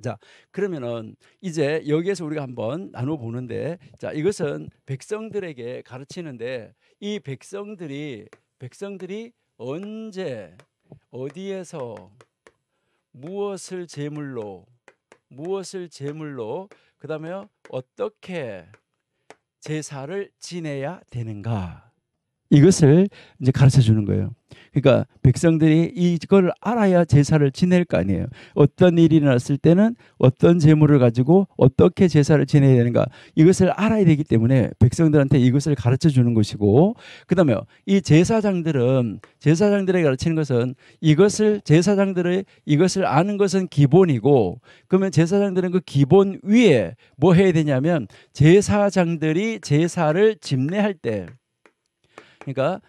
자, 그러면은 이제 여기에서 우리가 한번 나눠 보는데, 자, 이것은 백성들에게 가르치는데, 이 백성들이 언제 어디에서 무엇을 제물로 그다음에 어떻게 제사를 지내야 되는가, 이것을 이제 가르쳐 주는 거예요. 그러니까 백성들이 이걸 알아야 제사를 지낼 거 아니에요. 어떤 일이 일어났을 때는 어떤 제물을 가지고 어떻게 제사를 지내야 되는가, 이것을 알아야 되기 때문에 백성들한테 이것을 가르쳐 주는 것이고, 그다음에 이 제사장들에게 가르치는 것은 제사장들의 이것을 아는 것은 기본이고, 그러면 제사장들은 그 기본 위에 뭐 해야 되냐면, 제사장들이 제사를 집례할 때, 그러니까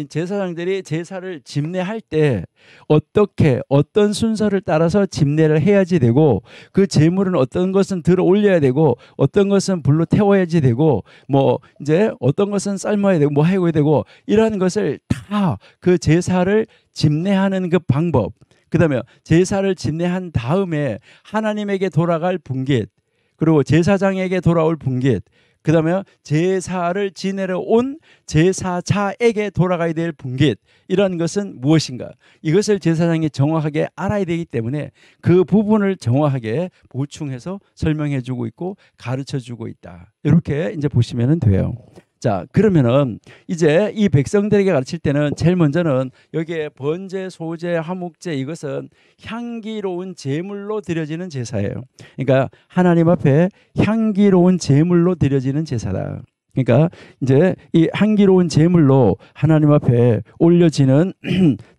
제사장들이 제사를 집례할 때 어떤 순서를 따라서 집례를 해야지 되고, 그 제물은 어떤 것은 들어 올려야 되고, 어떤 것은 불로 태워야지 되고, 뭐 이제 어떤 것은 삶아야 되고, 뭐 해야 되고, 이러한 것을 다 그 제사를 집례하는 그 방법, 그다음에 제사를 집례한 다음에 하나님에게 돌아갈 분깃, 그리고 제사장에게 돌아올 분깃, 그 다음에 제사를 지내러 온 제사자에게 돌아가야 될 분깃, 이런 것은 무엇인가, 이것을 제사장이 정확하게 알아야 되기 때문에 그 부분을 정확하게 보충해서 설명해 주고 있고 가르쳐 주고 있다, 이렇게 이제 보시면 돼요. 자, 그러면은 이제 이 백성들에게 가르칠 때는 제일 먼저는 여기에 번제, 소제, 화목제, 이것은 향기로운 제물로 드려지는 제사예요. 그러니까 하나님 앞에 향기로운 제물로 드려지는 제사다. 그러니까 이제 이 향기로운 제물로 하나님 앞에 올려지는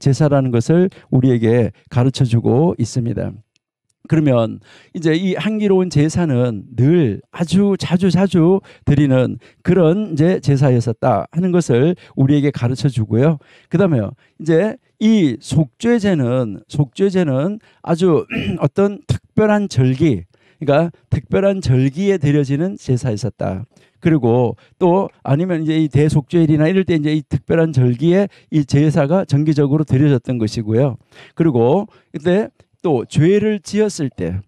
제사라는 것을 우리에게 가르쳐 주고 있습니다. 그러면 이제 이 향기로운 제사는 늘 아주 자주 드리는 그런 이제 제사였었다 하는 것을 우리에게 가르쳐 주고요. 그다음에 이제 이 속죄제는 아주 어떤 특별한 절기, 그러니까 특별한 절기에 드려지는 제사였었다. 그리고 또 아니면 이제 이 대속죄일이나 이럴 때 이제 이 특별한 절기에 이 제사가 정기적으로 드려졌던 것이고요. 그리고 그때 또 죄를 지었을 때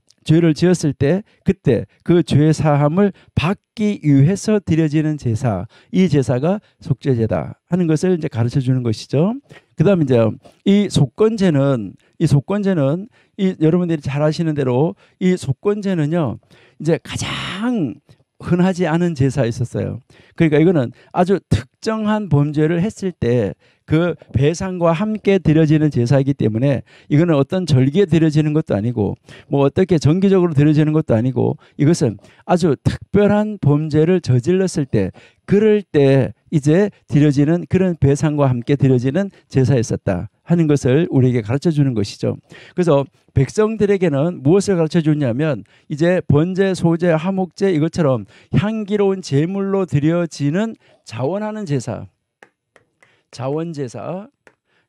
그때 그 죄 사함을 받기 위해서 드려지는 제사, 이 제사가 속죄제다 하는 것을 이제 가르쳐 주는 것이죠. 그다음에 이제 이 속건제는 여러분들이 잘 아시는 대로 이 속건제는요, 이제 가장 흔하지 않은 제사였었어요. 그러니까 이거는 아주 특정한 범죄를 했을 때 그 배상과 함께 드려지는 제사이기 때문에, 이거는 어떤 절기에 드려지는 것도 아니고 뭐 어떻게 정기적으로 드려지는 것도 아니고, 이것은 아주 특별한 범죄를 저질렀을 때, 그럴 때 이제 드려지는 그런 배상과 함께 드려지는 제사였었다 하는 것을 우리에게 가르쳐 주는 것이죠. 그래서 백성들에게는 무엇을 가르쳐 주냐면 이제 번제, 소제, 화목제 이것처럼 향기로운 제물로 드려지는 자원하는 제사, 자원제사.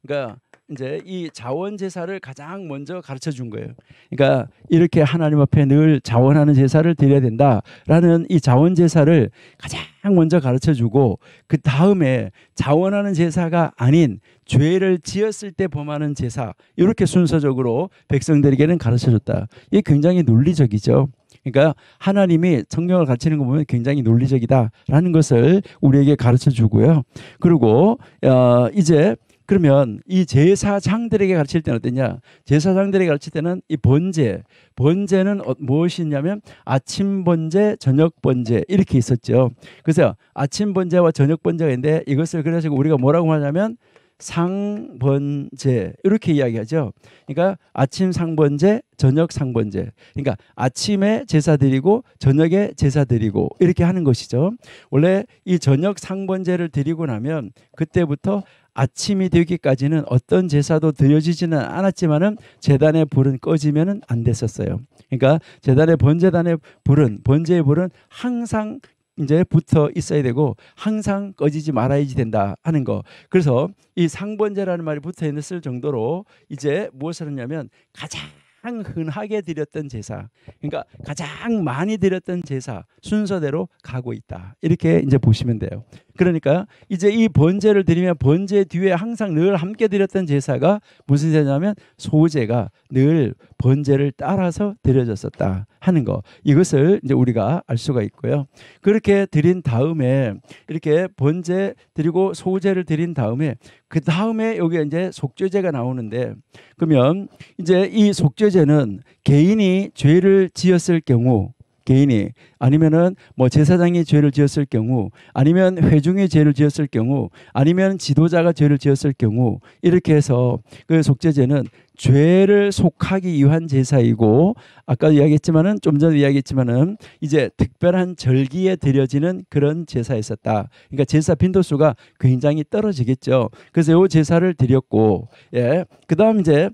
그러니까 이제 이 자원 제사를 가장 먼저 가르쳐 준 거예요. 그러니까 이렇게 하나님 앞에 늘 자원하는 제사를 드려야 된다라는 이 자원 제사를 가장 먼저 가르쳐 주고, 그 다음에 자원하는 제사가 아닌 죄를 지었을 때 범하는 제사, 이렇게 순서적으로 백성들에게는 가르쳐 줬다. 이게 굉장히 논리적이죠. 그러니까 하나님이 성경을 가르치는 거 보면 굉장히 논리적이다라는 것을 우리에게 가르쳐 주고요. 그리고 이제 그러면 이 제사장들에게 가르칠 때는 어떠냐? 제사장들에게 가르칠 때는 이 번제는 무엇이냐면 아침 번제, 저녁 번제 이렇게 있었죠. 그래서 아침 번제와 저녁 번제가 있는데 이것을 그래서 우리가 뭐라고 하냐면 상번제 이렇게 이야기하죠. 그러니까 아침 상번제, 저녁 상번제. 그러니까 아침에 제사 드리고 저녁에 제사 드리고 이렇게 하는 것이죠. 원래 이 저녁 상번제를 드리고 나면 그때부터 아침이 되기까지는 어떤 제사도 드려지지는 않았지만은 제단의 불은 꺼지면은 안 됐었어요. 그러니까 제단의 번제단의 불은, 번제의 불은 항상 이제 붙어 있어야 되고 항상 꺼지지 말아야지 된다 하는 거. 그래서 이 상번제라는 말이 붙어 있을 정도로 이제 무엇을 하냐면 가장 흔하게 드렸던 제사, 그러니까 가장 많이 드렸던 제사 순서대로 가고 있다. 이렇게 이제 보시면 돼요. 그러니까 이제 이 번제를 드리면 번제 뒤에 항상 늘 함께 드렸던 제사가 무슨 제사냐면 소제가 늘 번제를 따라서 드려졌었다 하는 거. 이것을 이제 우리가 알 수가 있고요. 그렇게 드린 다음에 이렇게 번제 드리고 소제를 드린 다음에 그 다음에 여기 이제 속죄제가 나오는데, 그러면 이제 이 속죄제는 개인이 죄를 지었을 경우, 개인이 아니면은 뭐 제사장이 죄를 지었을 경우, 아니면 회중이 죄를 지었을 경우, 아니면 지도자가 죄를 지었을 경우, 이렇게 해서 그 속죄제는 죄를 속하기 위한 제사이고, 아까 이야기했지만은 좀 전에 이야기했지만은 이제 특별한 절기에 드려지는 그런 제사였었다. 그러니까 제사 빈도수가 굉장히 떨어지겠죠. 그래서 이 제사를 드렸고, 예, 그다음 이제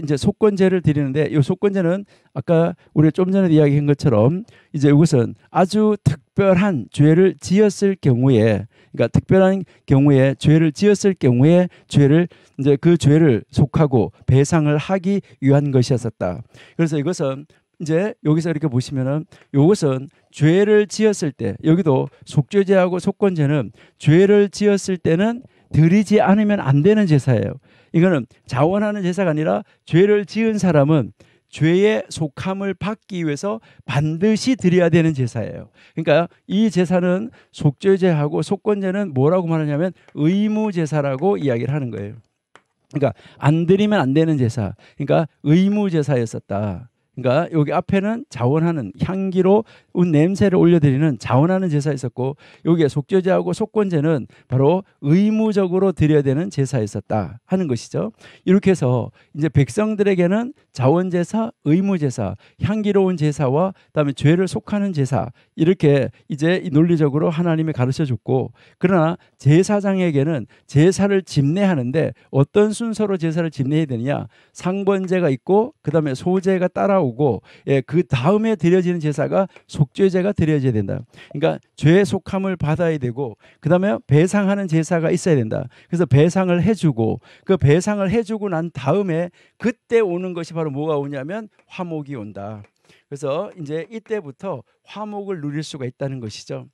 이제 속건제를 드리는데, 이 속건제는 아까 우리가 좀 전에 이야기한 것처럼 이제 이것은 아주 특별한 죄를 지었을 경우에, 그러니까 특별한 경우에 죄를 지었을 경우에 죄를 이제 그 죄를 속하고 배상을 하기 위한 것이었었다. 그래서 이것은 이제 여기서 이렇게 보시면은 이것은 죄를 지었을 때, 여기도 속죄제하고 속건제는 죄를 지었을 때는 드리지 않으면 안 되는 제사예요. 이거는 자원하는 제사가 아니라 죄를 지은 사람은 죄의 속함을 받기 위해서 반드시 드려야 되는 제사예요. 그러니까 이 제사는 속죄제하고 속건제는 뭐라고 말하냐면 의무제사라고 이야기를 하는 거예요. 그러니까 안 드리면 안 되는 제사, 그러니까 의무제사였었다. 그러니까 여기 앞에는 자원하는, 향기로운 냄새를 올려드리는 자원하는 제사 있었고, 여기에 속죄제하고 속건제는 바로 의무적으로 드려야 되는 제사 있었다 하는 것이죠. 이렇게 해서 이제 백성들에게는 자원제사, 의무제사, 향기로운 제사와 그다음에 죄를 속하는 제사, 이렇게 이제 논리적으로 하나님이 가르쳐 줬고, 그러나 제사장에게는 제사를 집례하는데 어떤 순서로 제사를 집례해야 되느냐, 상번제가 있고 그다음에 소제가 따라오고, 예, 그 다음에 드려지는 제사가 속죄제가 드려져야 된다. 그러니까 죄 속함을 받아야 되고 그다음에 배상하는 제사가 있어야 된다. 그래서 배상을 해주고, 그 배상을 해주고 난 다음에 그때 오는 것이 바로 뭐가 오냐면 화목이 온다. 그래서 이제 이때부터 화목을 누릴 수가 있다는 것이죠.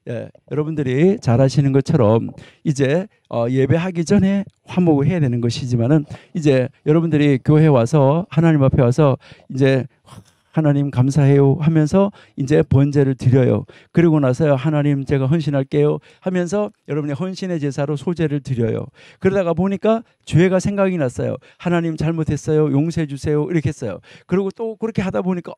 예, 여러분들이 잘 아시는 것처럼 이제 예배하기 전에 화목을 해야 되는 것이지만은 이제 여러분들이 교회 와서 하나님 앞에 와서 이제 하나님 감사해요 하면서 이제 번제를 드려요. 그리고 나서 하나님 제가 헌신할게요 하면서 여러분의 헌신의 제사로 소제를 드려요. 그러다가 보니까 죄가 생각이 났어요. 하나님 잘못했어요. 용서해 주세요. 이렇게 했어요. 그리고 또 그렇게 하다 보니까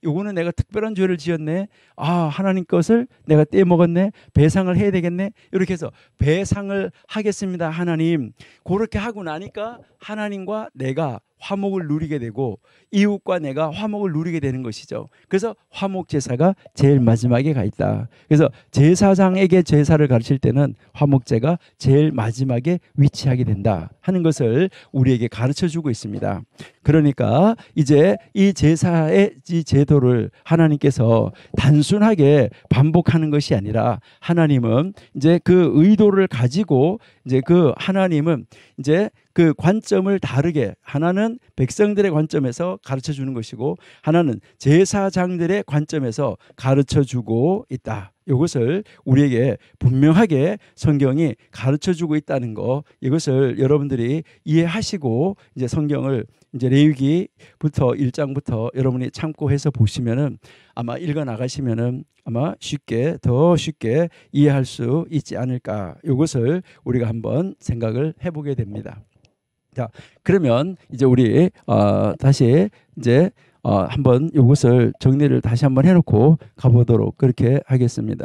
요거는 내가 특별한 죄를 지었네. 하나님 것을 내가 떼먹었네. 배상을 해야 되겠네. 이렇게 해서 배상을 하겠습니다. 하나님. 그렇게 하고 나니까 하나님과 내가 화목을 누리게 되고 이웃과 내가 화목을 누리게 되는 것이죠. 그래서 화목 제사가 제일 마지막에 가 있다. 그래서 제사장에게 제사를 가르칠 때는 화목제가 제일 마지막에 위치하게 된다 하는 것을 우리에게 가르쳐 주고 있습니다. 그러니까 이제 이 제사의 이 제도를 하나님께서 단순하게 반복하는 것이 아니라 하나님은 이제 그 의도를 가지고 이제 그 하나님은 이제 그 관점을 다르게 하나는 백성들의 관점에서 가르쳐 주는 것이고 하나는 제사장들의 관점에서 가르쳐 주고 있다. 이것을 우리에게 분명하게 성경이 가르쳐 주고 있다는 거, 이것을 여러분들이 이해하시고 이제 성경을 이제 레위기부터 1장부터 여러분이 참고해서 보시면은 아마 읽어 나가시면은 아마 더 쉽게 이해할 수 있지 않을까. 이것을 우리가 한번 생각을 해보게 됩니다. 자, 그러면 이제 우리 다시 이제 한번 이것을 정리를 다시 한번 해놓고 가보도록 그렇게 하겠습니다.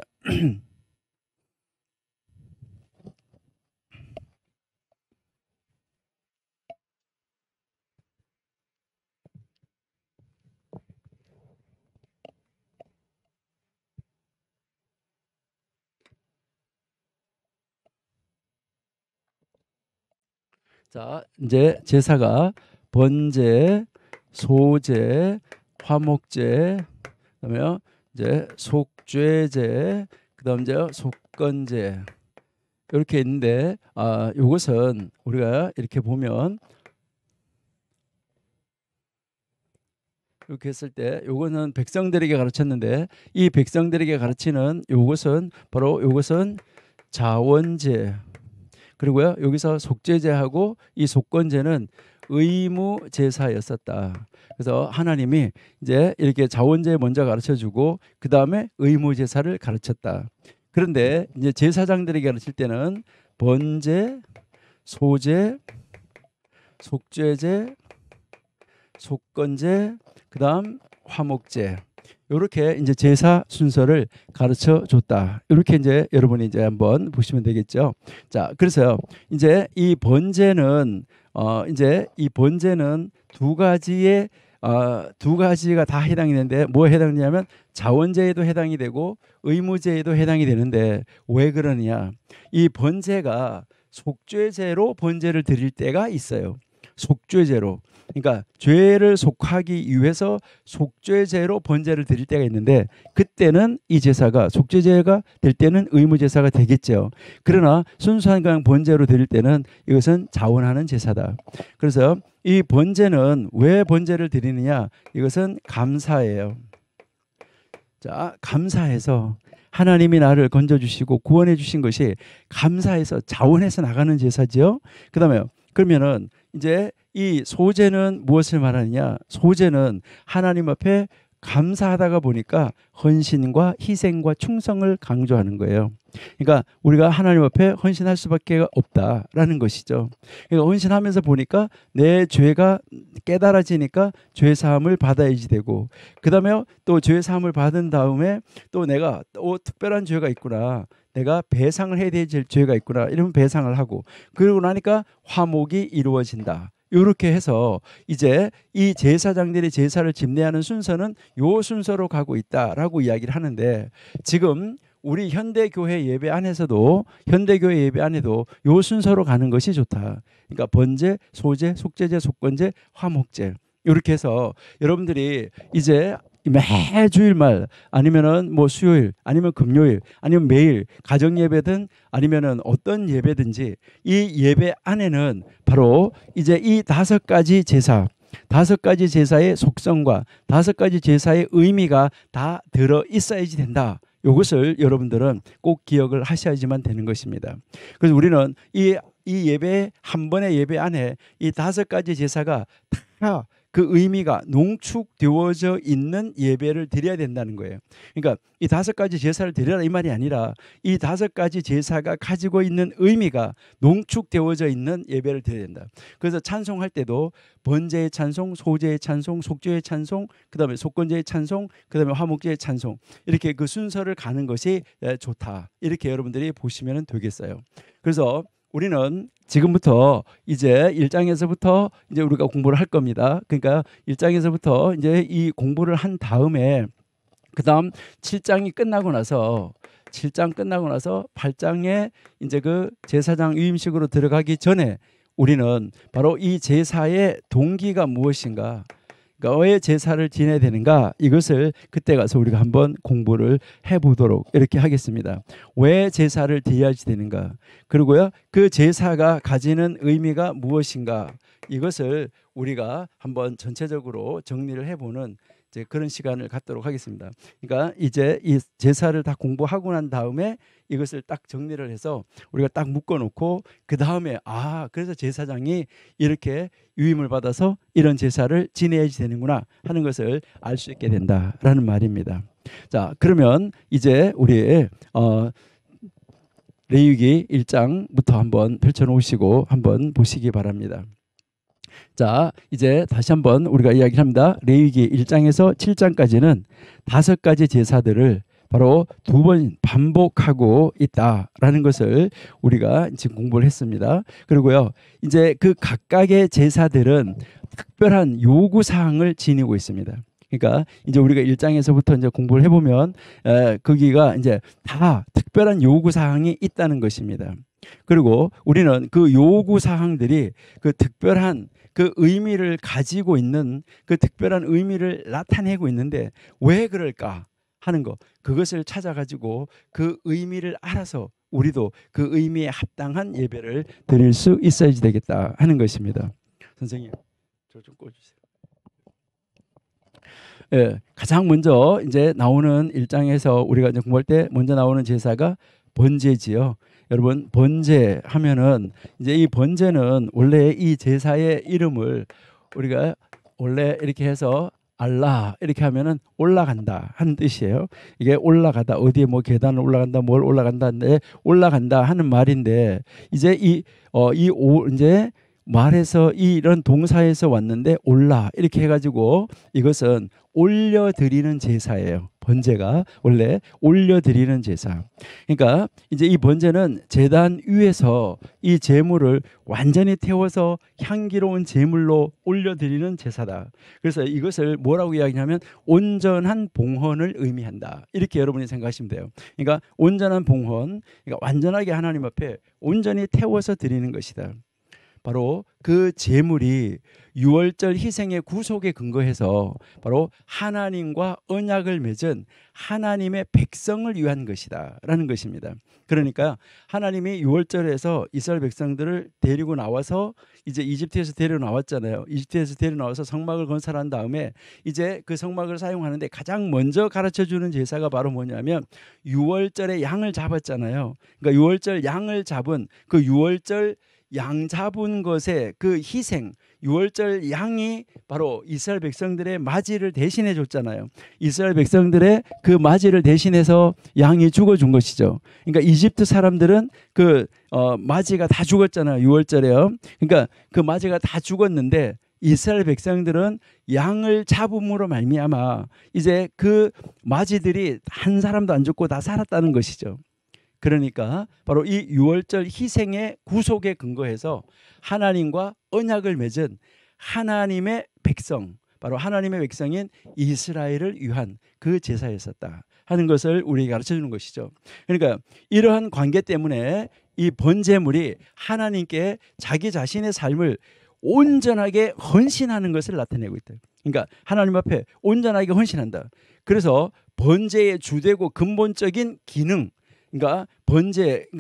자, 이제 제사가 번제, 소제, 화목제, 그다음에 이제 속죄제, 그다음 이제 속건제 이렇게 있는데 이것은 우리가 이렇게 보면 이렇게 했을 때 요거는 백성들에게 가르쳤는데 이 백성들에게 가르치는 요것은 바로 요것은 자원제. 그리고요 여기서 속죄제하고 이 속건제는 의무 제사였었다. 그래서 하나님이 이제 이렇게 자원제 먼저 가르쳐주고 그 다음에 의무 제사를 가르쳤다. 그런데 이제 제사장들에게 가르칠 때는 번제, 소제, 속죄제, 속건제, 그다음 화목제. 이렇게 이제 제사 순서를 가르쳐 줬다. 이렇게 이제 여러분이 이제 한번 보시면 되겠죠. 자, 그래서 이제 이 번제는 이제 이 번제는 두 가지가 다 해당이 되는데 뭐에 해당되냐면 자원제에도 해당이 되고 의무제에도 해당이 되는데 왜 그러느냐? 이 번제가 속죄제로 번제를 드릴 때가 있어요. 속죄제로. 그러니까 죄를 속하기 위해서 속죄제로 번제를 드릴 때가 있는데 그때는 이 제사가 속죄제가 될 때는 의무제사가 되겠죠. 그러나 순수한 그냥 번제로 드릴 때는 이것은 자원하는 제사다. 그래서 이 번제는 왜 번제를 드리느냐? 이것은 감사예요. 자, 감사해서 하나님이 나를 건져주시고 구원해 주신 것이 감사해서 자원해서 나가는 제사지요. 그다음에 그러면은 이제 이 소제는 무엇을 말하느냐? 소제는 하나님 앞에 감사하다가 보니까 헌신과 희생과 충성을 강조하는 거예요. 그러니까 우리가 하나님 앞에 헌신할 수밖에 없다라는 것이죠. 그러니까 헌신하면서 보니까 내 죄가 깨달아지니까 죄 사함을 받아야지 되고 그다음에 또 죄 사함을 받은 다음에 또 내가 또 특별한 죄가 있구나. 내가 배상을 해야 될 죄가 있구나. 이러면 배상을 하고 그러고 나니까 화목이 이루어진다. 이렇게 해서 이제 이 제사장들이 제사를 집례하는 순서는 요 순서로 가고 있다라고 이야기를 하는데 지금 우리 현대교회 예배 안에서도 현대교회 예배 안에도 요 순서로 가는 것이 좋다. 그러니까 번제, 소제, 속죄제, 속건제, 화목제 이렇게 해서 여러분들이 이제 매 주일말 아니면은 뭐 수요일 아니면 금요일 아니면 매일 가정 예배든 아니면은 어떤 예배든지 이 예배 안에는 바로 이제 이 5가지 제사 5가지 제사의 속성과 5가지 제사의 의미가 다 들어 있어야지 된다. 이것을 여러분들은 꼭 기억을 하셔야지만 되는 것입니다. 그래서 우리는 이 예배 한 번의 예배 안에 이 5가지 제사가 다 그 의미가 농축되어져 있는 예배를 드려야 된다는 거예요. 그러니까 이 5가지 제사를 드려라 이 말이 아니라 이 5가지 제사가 가지고 있는 의미가 농축되어져 있는 예배를 드려야 된다. 그래서 찬송할 때도 번제의 찬송, 소제의 찬송, 속죄의 찬송, 그다음에 속건제의 찬송, 그다음에 화목제의 찬송 이렇게 그 순서를 가는 것이 좋다. 이렇게 여러분들이 보시면 되겠어요. 그래서 우리는 지금부터 이제 1장에서부터 이제 우리가 공부를 할 겁니다. 그러니까 1장에서부터 이제 이 공부를 한 다음에 그다음 7장이 끝나고 나서 7장 끝나고 나서 8장에 이제 그 제사장 위임식으로 들어가기 전에 우리는 바로 이 제사의 동기가 무엇인가, 그러니까 왜 제사를 지내야 되는가, 이것을 그때 가서 우리가 한번 공부를 해보도록 이렇게 하겠습니다. 왜 제사를 드려야지 되는가, 그리고요 그 제사가 가지는 의미가 무엇인가, 이것을 우리가 한번 전체적으로 정리를 해보는 이제 그런 시간을 갖도록 하겠습니다. 그러니까 이제 이 제사를 다 공부하고 난 다음에 이것을 딱 정리를 해서 우리가 딱 묶어놓고 그 다음에 그래서 제사장이 이렇게 유임을 받아서 이런 제사를 지내야지 되는구나 하는 것을 알 수 있게 된다라는 말입니다. 자, 그러면 이제 우리 레위기 1장부터 한번 펼쳐놓으시고 한번 보시기 바랍니다. 자, 이제 다시 한번 우리가 이야기를 합니다. 레위기 1장에서 7장까지는 5가지 제사들을 바로 2번 반복하고 있다라는 것을 우리가 지금 공부를 했습니다. 그리고요, 이제 그 각각의 제사들은 특별한 요구 사항을 지니고 있습니다. 그러니까 이제 우리가 1장에서부터 이제 공부를 해보면 거기가 이제 다 특별한 요구 사항이 있다는 것입니다. 그리고 우리는 그 요구 사항들이 그 특별한 그 의미를 가지고 있는, 그 특별한 의미를 나타내고 있는데 왜 그럴까 하는 거, 그것을 찾아가지고 그 의미를 알아서 우리도 그 의미에 합당한 예배를 드릴 수 있어야지 되겠다 하는 것입니다. 선생님, 저 좀 꺼주세요. 예, 가장 먼저 이제 나오는 1장에서 우리가 이제 공부할 때 먼저 나오는 제사가 번제지요. 여러분, 번제 하면은 이제 이 번제는 원래 이 제사의 이름을 우리가 원래 이렇게 해서 알라 이렇게 하면은 올라간다 하는 뜻이에요. 이게 올라가다, 어디에 뭐 계단을 올라간다, 뭘 올라간다인데 올라간다 하는 말인데, 이제 이제 말에서 이런 동사에서 왔는데 올라 이렇게 해가지고 이것은 올려드리는 제사예요. 번제가 원래 올려드리는 제사. 그러니까 이제 이 번제는 제단 위에서 이 제물을 완전히 태워서 향기로운 제물로 올려드리는 제사다. 그래서 이것을 뭐라고 이야기하냐면 온전한 봉헌을 의미한다, 이렇게 여러분이 생각하시면 돼요. 그러니까 온전한 봉헌, 그러니까 완전하게 하나님 앞에 온전히 태워서 드리는 것이다. 바로 그 제물이 유월절 희생의 구속에 근거해서 바로 하나님과 언약을 맺은 하나님의 백성을 위한 것이다 라는 것입니다. 그러니까 하나님이 유월절에서 이스라엘 백성들을 데리고 나와서 이제 이집트에서 데리고 나왔잖아요. 이집트에서 데리고 나와서 성막을 건설한 다음에 이제 그 성막을 사용하는데 가장 먼저 가르쳐주는 제사가 바로 뭐냐면 유월절에 양을 잡았잖아요. 그러니까 유월절 양을 잡은 그 유월절 양 잡은 것의 그 희생, 유월절 양이 바로 이스라엘 백성들의 맞이를 대신해 줬잖아요. 이스라엘 백성들의 그 맞이를 대신해서 양이 죽어준 것이죠. 그러니까 이집트 사람들은 그 맞이가 다 죽었잖아요. 유월절에요. 그러니까 그 맞이가 다 죽었는데 이스라엘 백성들은 양을 잡음으로 말미암아 이제 그 맞이들이 한 사람도 안 죽고 다 살았다는 것이죠. 그러니까 바로 이 유월절 희생의 구속에 근거해서 하나님과 언약을 맺은 하나님의 백성, 바로 하나님의 백성인 이스라엘을 위한 그 제사였었다 하는 것을 우리에게 가르쳐주는 것이죠. 그러니까 이러한 관계 때문에 이 번제물이 하나님께 자기 자신의 삶을 온전하게 헌신하는 것을 나타내고 있다. 그러니까 하나님 앞에 온전하게 헌신한다. 그래서 번제의 주되고 근본적인 기능, 그러니까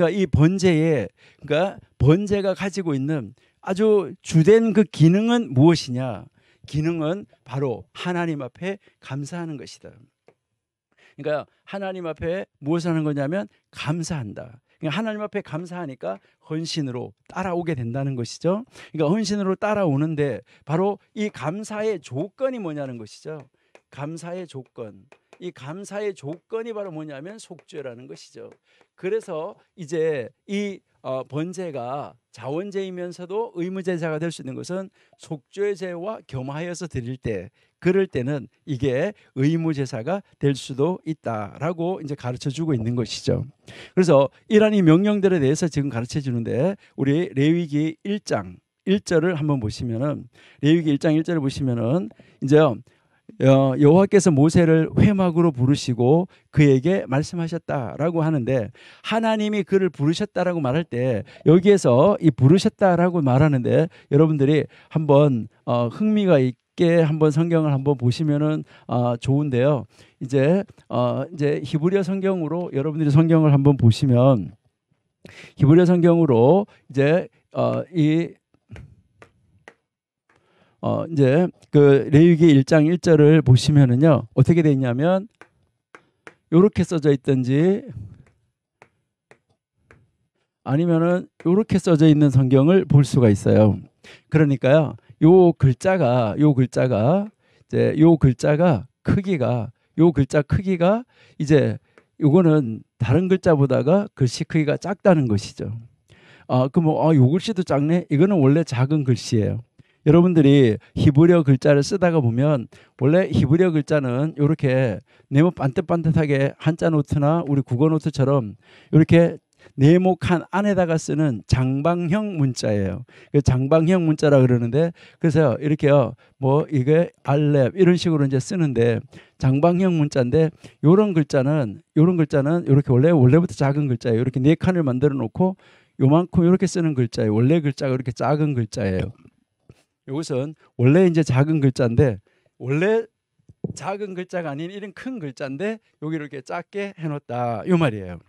이 번제에, 그러니까 번제가 가지고 있는 아주 주된 그 기능은 무엇이냐? 기능은 바로 하나님 앞에 감사하는 것이다. 그러니까 하나님 앞에 무엇을 하는 거냐면 감사한다. 그러니까 하나님 앞에 감사하니까 헌신으로 따라오게 된다는 것이죠. 그러니까 헌신으로 따라오는데 바로 이 감사의 조건이 뭐냐는 것이죠. 감사의 조건. 이 감사의 조건이 바로 뭐냐면 속죄라는 것이죠. 그래서 이제 이 번제가 자원제이면서도 의무제사가 될 수 있는 것은 속죄제와 겸하여서 드릴 때 그럴 때는 이게 의무 제사가 될 수도 있다라고 이제 가르쳐 주고 있는 것이죠. 그래서 이러한 이 명령들에 대해서 지금 가르쳐 주는데 우리 레위기 1장 1절을 한번 보시면은 레위기 1장 1절을 보시면은 이제 여호와께서 모세를 회막으로 부르시고 그에게 말씀하셨다라고 하는데 하나님이 그를 부르셨다라고 말할 때 여기에서 이 부르셨다라고 말하는데 여러분들이 한번 흥미가 있게 한번 성경을 한번 보시면은 좋은데요. 이제 히브리어 성경으로 여러분들이 성경을 한번 보시면 히브리어 성경으로 이제 이제 그 레위기 1장 1절을 보시면은요 어떻게 돼 있냐면 이렇게 써져 있든지 아니면은 이렇게 써져 있는 성경을 볼 수가 있어요. 그러니까요 요 글자가 이제 요 글자 크기가 이제 요거는 다른 글자보다가 글씨 크기가 작다는 것이죠. 그럼 요 글씨도 작네. 이거는 원래 작은 글씨예요. 여러분들이 히브리어 글자를 쓰다가 보면 원래 히브리어 글자는 이렇게 네모 반듯반듯하게 한자 노트나 우리 국어 노트처럼 이렇게 네모칸 안에다가 쓰는 장방형 문자예요. 장방형 문자라 그러는데 그래서 이렇게요. 뭐 이게 알렙 이런 식으로 이제 쓰는데 장방형 문자인데 요런 글자는 이렇게 원래부터 작은 글자예요. 이렇게 네 칸을 만들어 놓고 요만큼 이렇게 쓰는 글자예요. 원래 글자가 이렇게 작은 글자예요. 이것은 원래 이제 작은 글자인데 원래 작은 글자가 아닌 이런 큰 글자인데 여기 이렇게 작게 해놓았다 이 말이에요.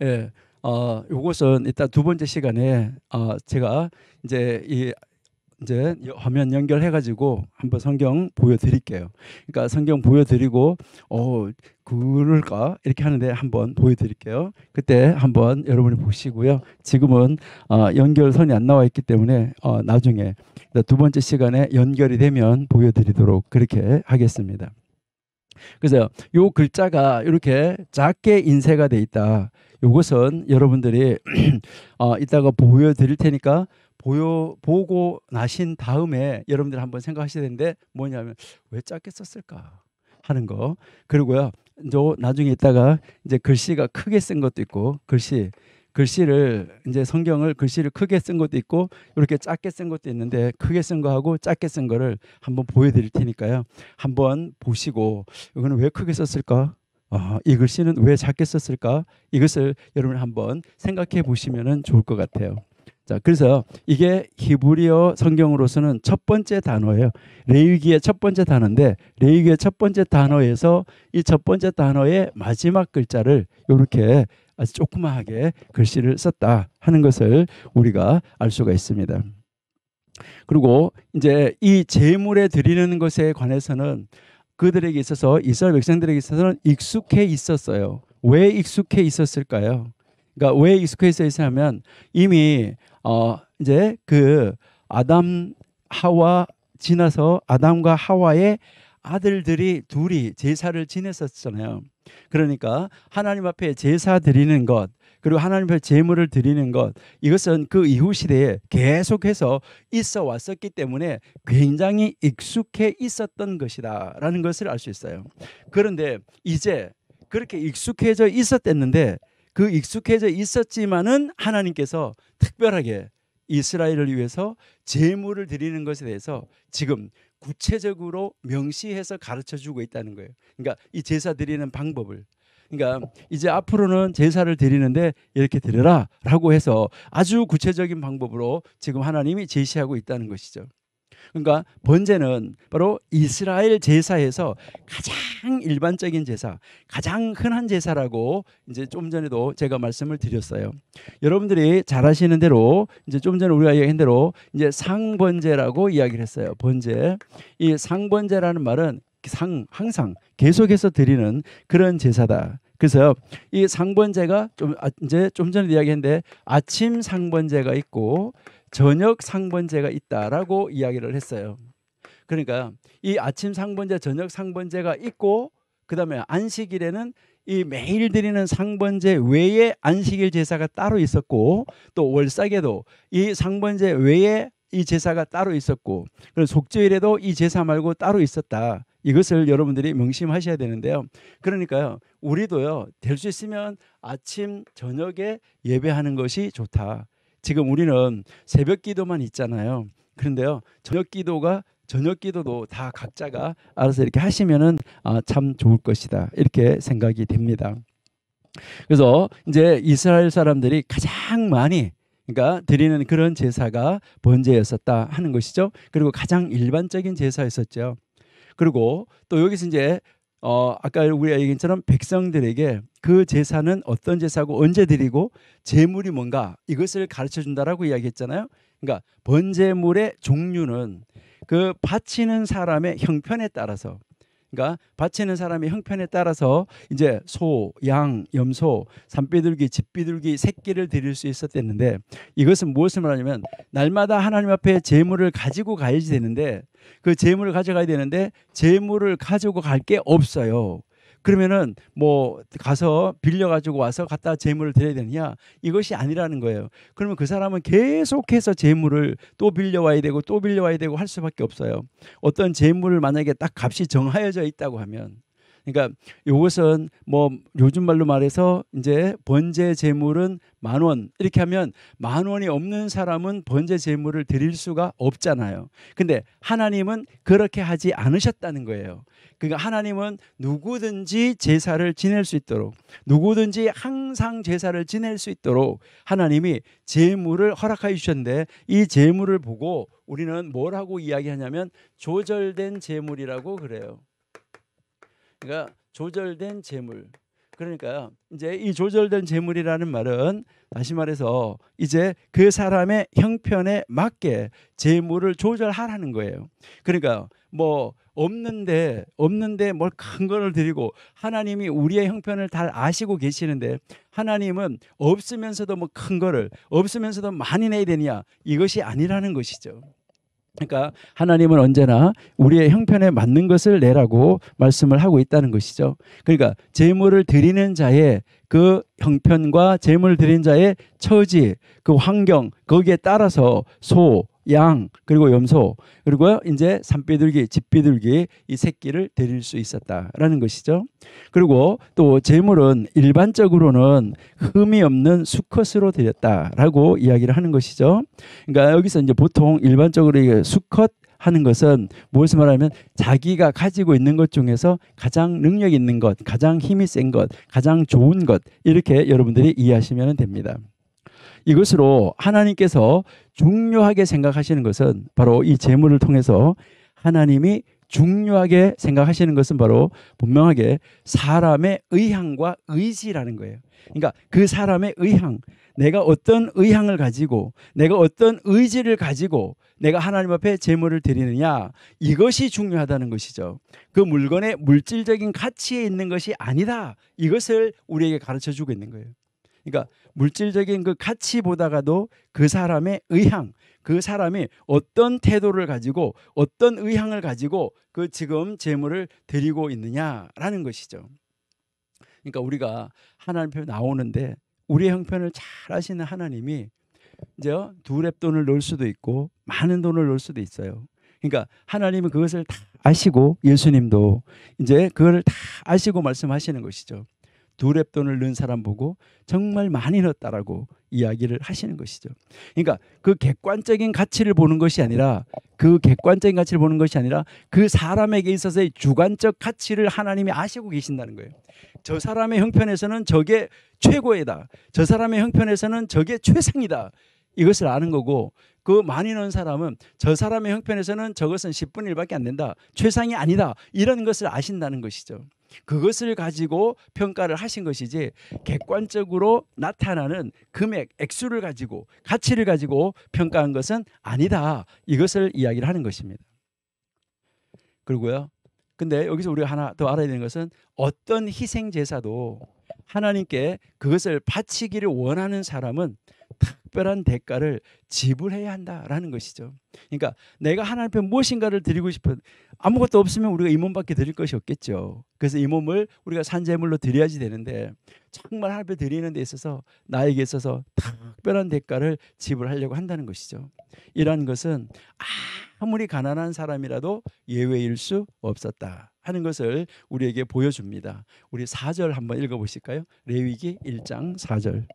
예, 요것은 이따 두 번째 시간에 제가 이제 이제 화면 연결해가지고 한번 성경 보여드릴게요. 그러니까 성경 보여드리고 그럴까 이렇게 하는데 한번 보여드릴게요. 그때 한번 여러분이 보시고요. 지금은 연결선이 안 나와 있기 때문에 나중에 두 번째 시간에 연결이 되면 보여드리도록 그렇게 하겠습니다. 그래서 요 글자가 이렇게 작게 인쇄가 돼 있다. 요것은 여러분들이 이따가 보여드릴 테니까 보고 나신 다음에 여러분들 한번 생각하셔야 되는데 뭐냐면 왜 작게 썼을까 하는 거. 그리고요 나중에 있다가 이제 글씨가 크게 쓴 것도 있고 글씨를 이제 성경을 글씨를 크게 쓴 것도 있고 이렇게 작게 쓴 것도 있는데 크게 쓴 거하고 작게 쓴 거를 한번 보여드릴 테니까요. 한번 보시고 이거는 왜 크게 썼을까? 이 글씨는 왜 작게 썼을까? 이것을 여러분 한번 생각해 보시면 좋을 것 같아요. 자, 그래서 이게 히브리어 성경으로서는 첫 번째 단어예요. 레위기의 첫 번째 단어인데 레위기의 첫 번째 단어에서 이 첫 번째 단어의 마지막 글자를 이렇게 아주 조그마하게 글씨를 썼다 하는 것을 우리가 알 수가 있습니다. 그리고 이제 이 제물에 드리는 것에 관해서는 그들에게 있어서 이스라엘 백성들에게 있어서는 익숙해 있었어요. 왜 익숙해 있었을까요? 그러니까 왜 익숙해 있었냐면 이미 이제 그 아담 하와 지나서 아담과 하와의 아들들이 둘이 제사를 지냈었잖아요. 그러니까 하나님 앞에 제사 드리는 것 그리고 하나님 앞에 제물을 드리는 것 이것은 그 이후 시대에 계속해서 있어 왔었기 때문에 굉장히 익숙해 있었던 것이다라는 것을 알 수 있어요. 그런데 이제 그렇게 익숙해져 있었댔는데 그 익숙해져 있었지만은 하나님께서 특별하게 이스라엘을 위해서 제물을 드리는 것에 대해서 지금 구체적으로 명시해서 가르쳐 주고 있다는 거예요. 그러니까 이 제사 드리는 방법을. 그러니까 이제 앞으로는 제사를 드리는데 이렇게 드려라 라고 해서 아주 구체적인 방법으로 지금 하나님이 제시하고 있다는 것이죠. 그러니까 번제는 바로 이스라엘 제사에서 가장 일반적인 제사, 가장 흔한 제사라고 이제 좀 전에도 제가 말씀을 드렸어요. 여러분들이 잘 아시는 대로 이제 좀 전에 우리가 이야기한 대로 이제 상번제라고 이야기를 했어요. 번제. 이 상번제라는 말은 항상 계속해서 드리는 그런 제사다. 그래서 이 상번제가 이제 좀 전에 이야기했는데 아침 상번제가 있고 저녁 상번제가 있다라고 이야기를 했어요. 그러니까 이 아침 상번제, 저녁 상번제가 있고 그다음에 안식일에는 이 매일 드리는 상번제 외에 안식일 제사가 따로 있었고 또 월삭에도 이 상번제 외에 이 제사가 따로 있었고, 그리고 속죄일에도 이 제사 말고 따로 있었다. 이것을 여러분들이 명심하셔야 되는데요. 그러니까요, 우리도요, 될 수 있으면 아침 저녁에 예배하는 것이 좋다. 지금 우리는 새벽 기도만 있잖아요. 그런데요, 저녁 기도도 다 각자가 알아서 이렇게 하시면은 참 좋을 것이다, 이렇게 생각이 됩니다. 그래서 이제 이스라엘 사람들이 가장 많이 그러니까 드리는 그런 제사가 번제였었다 하는 것이죠. 그리고 가장 일반적인 제사였었죠. 그리고 또 여기서 이제 아까 우리가 얘기한 것처럼 백성들에게 그 제사는 어떤 제사고 언제 드리고 제물이 뭔가 이것을 가르쳐 준다라고 이야기했잖아요. 그러니까 번제물의 종류는 그 바치는 사람의 형편에 따라서, 그러니까 바치는 사람의 형편에 따라서 이제 소, 양, 염소, 산비둘기, 집비둘기, 새끼를 드릴 수 있었댔는데, 이것은 무엇을 말하냐면 날마다 하나님 앞에 제물을 가지고 가야지 되는데, 그 제물을 가져가야 되는데 제물을 가지고 갈 게 없어요. 그러면은 뭐 가서 빌려 가지고 와서 갖다 제물을 드려야 되느냐? 이것이 아니라는 거예요. 그러면 그 사람은 계속해서 제물을 또 빌려와야 되고 또 빌려와야 되고 할 수밖에 없어요. 어떤 제물을 만약에 딱 값이 정하여져 있다고 하면, 그러니까 이것은 뭐 요즘 말로 말해서 이제 번제 제물은 10,000원 이렇게 하면 10,000원이 없는 사람은 번제 제물을 드릴 수가 없잖아요. 근데 하나님은 그렇게 하지 않으셨다는 거예요. 그러니까 하나님은 누구든지 제사를 지낼 수 있도록, 누구든지 항상 제사를 지낼 수 있도록 하나님이 제물을 허락해 주셨는데, 이 제물을 보고 우리는 뭐라고 이야기하냐면 조절된 제물이라고 그래요. 그러니까 조절된 제물. 그러니까 이제 이 조절된 제물이라는 말은 다시 말해서 이제 그 사람의 형편에 맞게 제물을 조절하라는 거예요. 그러니까 뭐 없는데 뭘 큰 거를 드리고, 하나님이 우리의 형편을 잘 아시고 계시는데 하나님은 없으면서도 뭐 큰 거를, 없으면서도 많이 내야 되냐, 이것이 아니라는 것이죠. 그러니까 하나님은 언제나 우리의 형편에 맞는 것을 내라고 말씀을 하고 있다는 것이죠. 그러니까 제물을 드리는 자의 그 형편과 제물을 드리는 자의 처지, 그 환경, 거기에 따라서 소, 양, 그리고 염소, 그리고 이제 산비둘기, 집비둘기 이 새끼를 드릴 수 있었다라는 것이죠. 그리고 또 제물은 일반적으로는 흠이 없는 수컷으로 드렸다라고 이야기를 하는 것이죠. 그러니까 여기서 이제 보통 일반적으로 수컷 하는 것은 무엇을 말하면 자기가 가지고 있는 것 중에서 가장 능력 있는 것, 가장 힘이 센 것, 가장 좋은 것, 이렇게 여러분들이 이해하시면 됩니다. 이것으로 하나님께서 중요하게 생각하시는 것은 바로 이 제물을 통해서 하나님이 중요하게 생각하시는 것은 바로 분명하게 사람의 의향과 의지라는 거예요. 그러니까 그 사람의 의향, 내가 어떤 의향을 가지고, 내가 어떤 의지를 가지고 내가 하나님 앞에 제물을 드리느냐, 이것이 중요하다는 것이죠. 그 물건의 물질적인 가치에 있는 것이 아니다, 이것을 우리에게 가르쳐 주고 있는 거예요. 그러니까 물질적인 그 가치보다가도 그 사람의 의향, 그 사람이 어떤 태도를 가지고 어떤 의향을 가지고 그 지금 제물을 드리고 있느냐라는 것이죠. 그러니까 우리가 하나님 앞에 나오는데 우리의 형편을 잘 아시는 하나님이 이제 두렙돈을 넣을 수도 있고 많은 돈을 넣을 수도 있어요. 그러니까 하나님은 그것을 다 아시고, 예수님도 이제 그걸 다 아시고 말씀하시는 것이죠. 두렙돈을 넣은 사람 보고 정말 많이 넣었다라고 이야기를 하시는 것이죠. 그러니까 그 객관적인 가치를 보는 것이 아니라, 그 사람에게 있어서의 주관적 가치를 하나님이 아시고 계신다는 거예요. 저 사람의 형편에서는 저게 최고이다, 저 사람의 형편에서는 저게 최상이다, 이것을 아는 거고, 그 많이 넣은 사람은 저 사람의 형편에서는 저것은 10분의 1밖에 안 된다, 최상이 아니다, 이런 것을 아신다는 것이죠. 그것을 가지고 평가를 하신 것이지, 객관적으로 나타나는 금액, 액수를 가지고, 가치를 가지고 평가한 것은 아니다, 이것을 이야기를 하는 것입니다. 그리고요, 근데 여기서 우리가 하나 더 알아야 되는 것은, 어떤 희생 제사도 하나님께 그것을 바치기를 원하는 사람은 특별한 대가를 지불해야 한다라는 것이죠. 그러니까 내가 하나님 앞에 무엇인가를 드리고 싶은, 아무것도 없으면 우리가 이 몸밖에 드릴 것이 없겠죠. 그래서 이 몸을 우리가 산제물로 드려야지 되는데, 정말 하나님 앞에 드리는 데 있어서 나에게 있어서 특별한 대가를 지불하려고 한다는 것이죠. 이러한 것은 아무리 가난한 사람이라도 예외일 수 없었다 하는 것을 우리에게 보여줍니다. 우리 4절 한번 읽어보실까요? 레위기 1장 4절.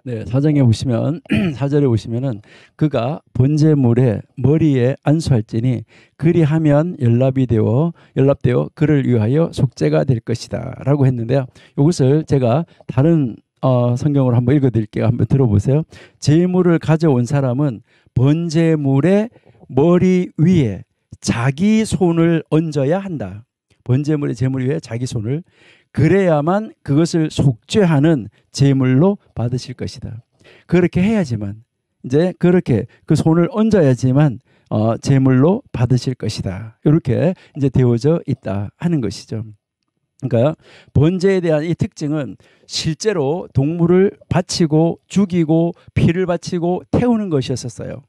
네, 사장에 보시면 4절에 보시면은 그가 번제물의 머리에 안수할지니 그리하면 연락되어 그를 위하여 속죄가 될 것이다라고 했는데요. 이것을 제가 다른 성경으로 한번 읽어드릴게요. 한번 들어보세요. 제물을 가져온 사람은 번제물의 머리 위에 자기 손을 얹어야 한다. 번제물의 제물 위에 자기 손을, 그래야만 그것을 속죄하는 제물로 받으실 것이다. 그렇게 해야지만, 이제 그렇게 그 손을 얹어야지만 제물로 받으실 것이다. 이렇게 이제 되어져 있다 하는 것이죠. 그러니까 번제에 대한 이 특징은 실제로 동물을 바치고 죽이고 피를 바치고 태우는 것이었었어요.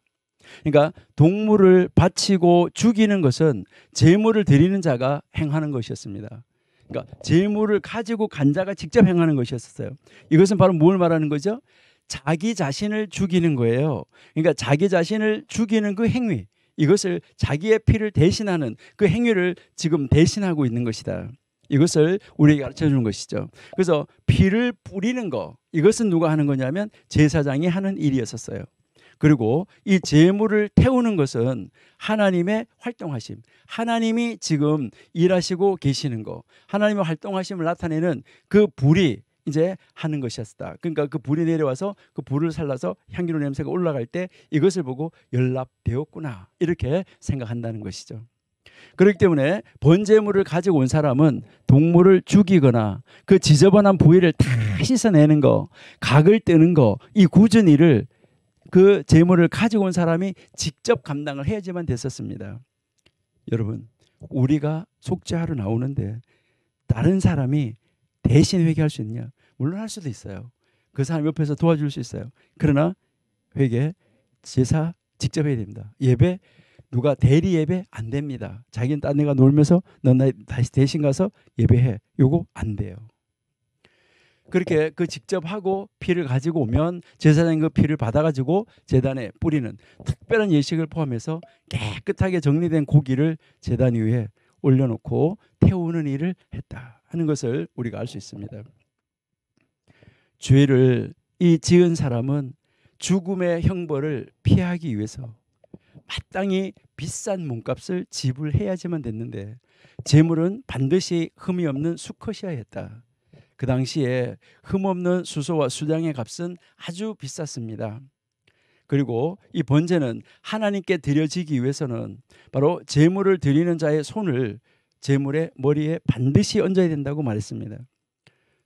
그러니까 동물을 바치고 죽이는 것은 제물을 드리는 자가 행하는 것이었습니다. 그러니까 제물을 가지고 간 자가 직접 행하는 것이었어요. 이것은 바로 뭘 말하는 거죠? 자기 자신을 죽이는 거예요. 그러니까 자기 자신을 죽이는 그 행위, 이것을 자기의 피를 대신하는 그 행위를 지금 대신하고 있는 것이다. 이것을 우리에게 가르쳐 주는 것이죠. 그래서 피를 뿌리는 거, 이것은 누가 하는 거냐면 제사장이 하는 일이었었어요. 그리고 이 제물을 태우는 것은 하나님의 활동하심, 하나님이 지금 일하시고 계시는 거, 하나님의 활동하심을 나타내는 그 불이 이제 하는 것이었다. 그러니까 그 불이 내려와서 그 불을 살라서 향기로운 냄새가 올라갈 때 이것을 보고 연락되었구나, 이렇게 생각한다는 것이죠. 그렇기 때문에 번제물을 가지고 온 사람은 동물을 죽이거나 그 지저분한 부위를 다 씻어내는 거, 각을 뜨는 거, 이 굳은 일을 그 제물을 가지고 온 사람이 직접 감당을 해야지만 됐었습니다. 여러분, 우리가 속죄하러 나오는데 다른 사람이 대신 회개할 수 있냐? 물론 할 수도 있어요. 그 사람 옆에서 도와줄 수 있어요. 그러나 회개, 제사 직접 해야 됩니다. 예배, 누가 대리 예배 안 됩니다. 자기는 딴 데가 놀면서 넌 다시 대신 가서 예배해. 요거 안 돼요. 그렇게 그 직접 하고 피를 가지고 오면 제사장이 그 피를 받아가지고 제단에 뿌리는 특별한 예식을 포함해서 깨끗하게 정리된 고기를 제단 위에 올려놓고 태우는 일을 했다 하는 것을 우리가 알 수 있습니다. 죄를 지은 사람은 죽음의 형벌을 피하기 위해서 마땅히 비싼 몸값을 지불해야지만 됐는데, 제물은 반드시 흠이 없는 수컷이어야 했다. 그 당시에 흠없는 수소와 수장의 값은 아주 비쌌습니다. 그리고 이 번제는 하나님께 드려지기 위해서는 바로 제물을 드리는 자의 손을 제물의 머리에 반드시 얹어야 된다고 말했습니다.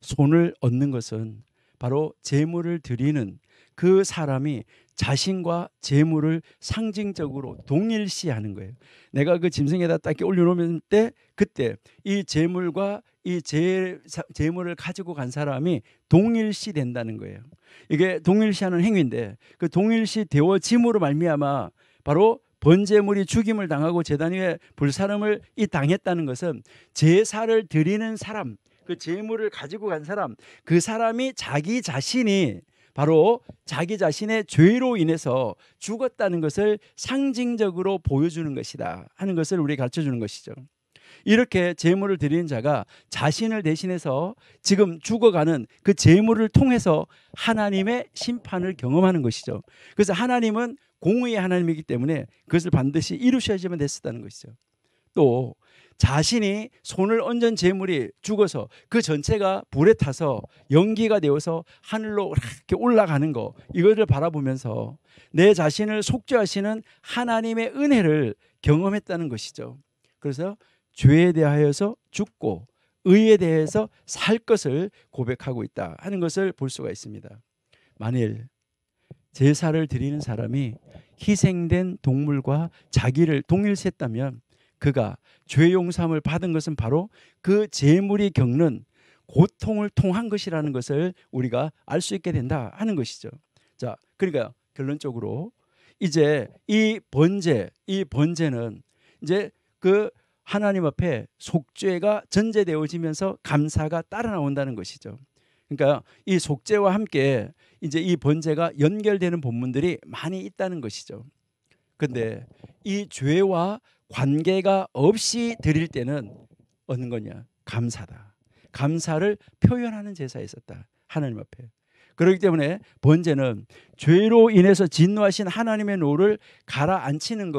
손을 얹는 것은 바로 제물을 드리는 그 사람이 자신과 제물을 상징적으로 동일시하는 거예요. 내가 그 짐승에다 딱 올려놓을 때 그때 이 제물과 이 제물을 가지고 간 사람이 동일시 된다는 거예요. 이게 동일시하는 행위인데, 그 동일시 되어짐으로 말미암아 바로 번제물이 죽임을 당하고 제단 위에 불사름을 당했다는 것은 제사를 드리는 사람, 그 제물을 가지고 간 사람, 그 사람이 자기 자신이 바로 자기 자신의 죄로 인해서 죽었다는 것을 상징적으로 보여주는 것이다 하는 것을 우리에게 가르쳐주는 것이죠. 이렇게 제물을 드리는 자가 자신을 대신해서 지금 죽어가는 그 제물을 통해서 하나님의 심판을 경험하는 것이죠. 그래서 하나님은 공의의 하나님이기 때문에 그것을 반드시 이루셔야지만 됐었다는 것이죠. 또 자신이 손을 얹은 제물이 죽어서 그 전체가 불에 타서 연기가 되어서 하늘로 이렇게 올라가는 거, 이거를 바라보면서 내 자신을 속죄하시는 하나님의 은혜를 경험했다는 것이죠. 그래서 죄에 대하여서 죽고 의에 대해서 살 것을 고백하고 있다 하는 것을 볼 수가 있습니다. 만일 제사를 드리는 사람이 희생된 동물과 자기를 동일시했다면 그가 죄 용서함을 받은 것은 바로 그 제물이 겪는 고통을 통한 것이라는 것을 우리가 알 수 있게 된다 하는 것이죠. 자, 그러니까 결론적으로 이제 이 번제는 이제 그 하나님 앞에 속죄가 전제되어지면서 감사가 따라 나온다는 것이죠. 그러니까 이 속죄와 함께 이제 이 번제가 연결되는 본문들이 많이 있다는 것이죠. 근데 이 죄와 관계가 없이 드릴 때는 어느 거냐? 감사다. 감사를 표현하는 제사에 있었다. 하나님 앞에. 그렇기 때문에 번제는 죄로 인해서 진노하신 하나님의 노를 가라앉히는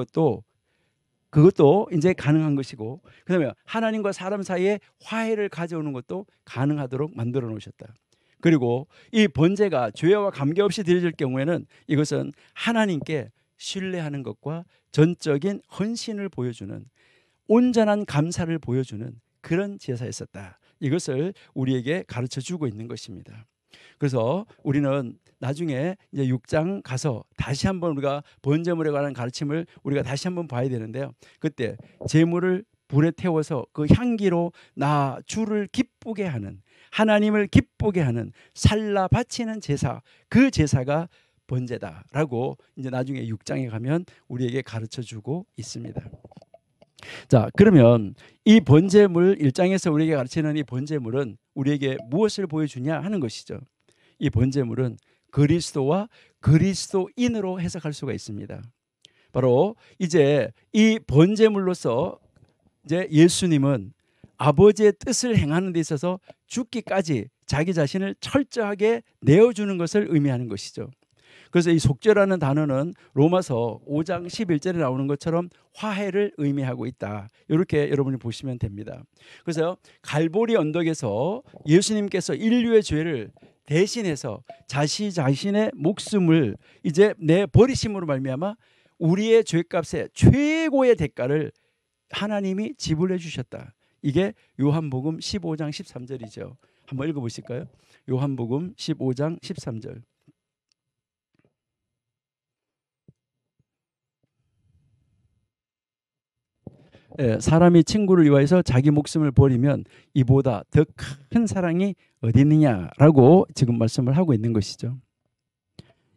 그것도 이제 가능한 것이고, 그다음에 하나님과 사람 사이에 화해를 가져오는 것도 가능하도록 만들어 놓으셨다. 그리고 이 번제가 죄와 관계없이 드려질 경우에는 이것은 하나님께 신뢰하는 것과 전적인 헌신을 보여주는, 온전한 감사를 보여주는 그런 제사였었다. 이것을 우리에게 가르쳐 주고 있는 것입니다. 그래서 우리는 나중에 이제 6장 가서 다시 한번 우리가 번제물에 관한 가르침을 우리가 다시 한번 봐야 되는데요. 그때 제물을 불에 태워서 그 향기로 나 주를 기쁘게 하는, 하나님을 기쁘게 하는, 살라 바치는 제사, 그 제사가 번제다라고 이제 나중에 6장에 가면 우리에게 가르쳐 주고 있습니다. 자, 그러면 이 번제물 1장에서 우리에게 가르치는 이 번제물은 우리에게 무엇을 보여주냐 하는 것이죠. 이 번제물은 그리스도와 그리스도인으로 해석할 수가 있습니다. 바로 이제 이 번제물로서 이제 예수님은 아버지의 뜻을 행하는 데 있어서 죽기까지 자기 자신을 철저하게 내어주는 것을 의미하는 것이죠. 그래서 이 속죄라는 단어는 로마서 5장 11절에 나오는 것처럼 화해를 의미하고 있다. 이렇게 여러분이 보시면 됩니다. 그래서 갈보리 언덕에서 예수님께서 인류의 죄를 대신해서 자신의 목숨을 이제 내 버리심으로 말미암아 우리의 죄값의 최고의 대가를 하나님이 지불해 주셨다. 이게 요한복음 15장 13절이죠. 한번 읽어보실까요? 요한복음 15장 13절. 사람이 친구를 위하여서 자기 목숨을 버리면 이보다 더 큰 사랑이 어디 있느냐라고 지금 말씀을 하고 있는 것이죠.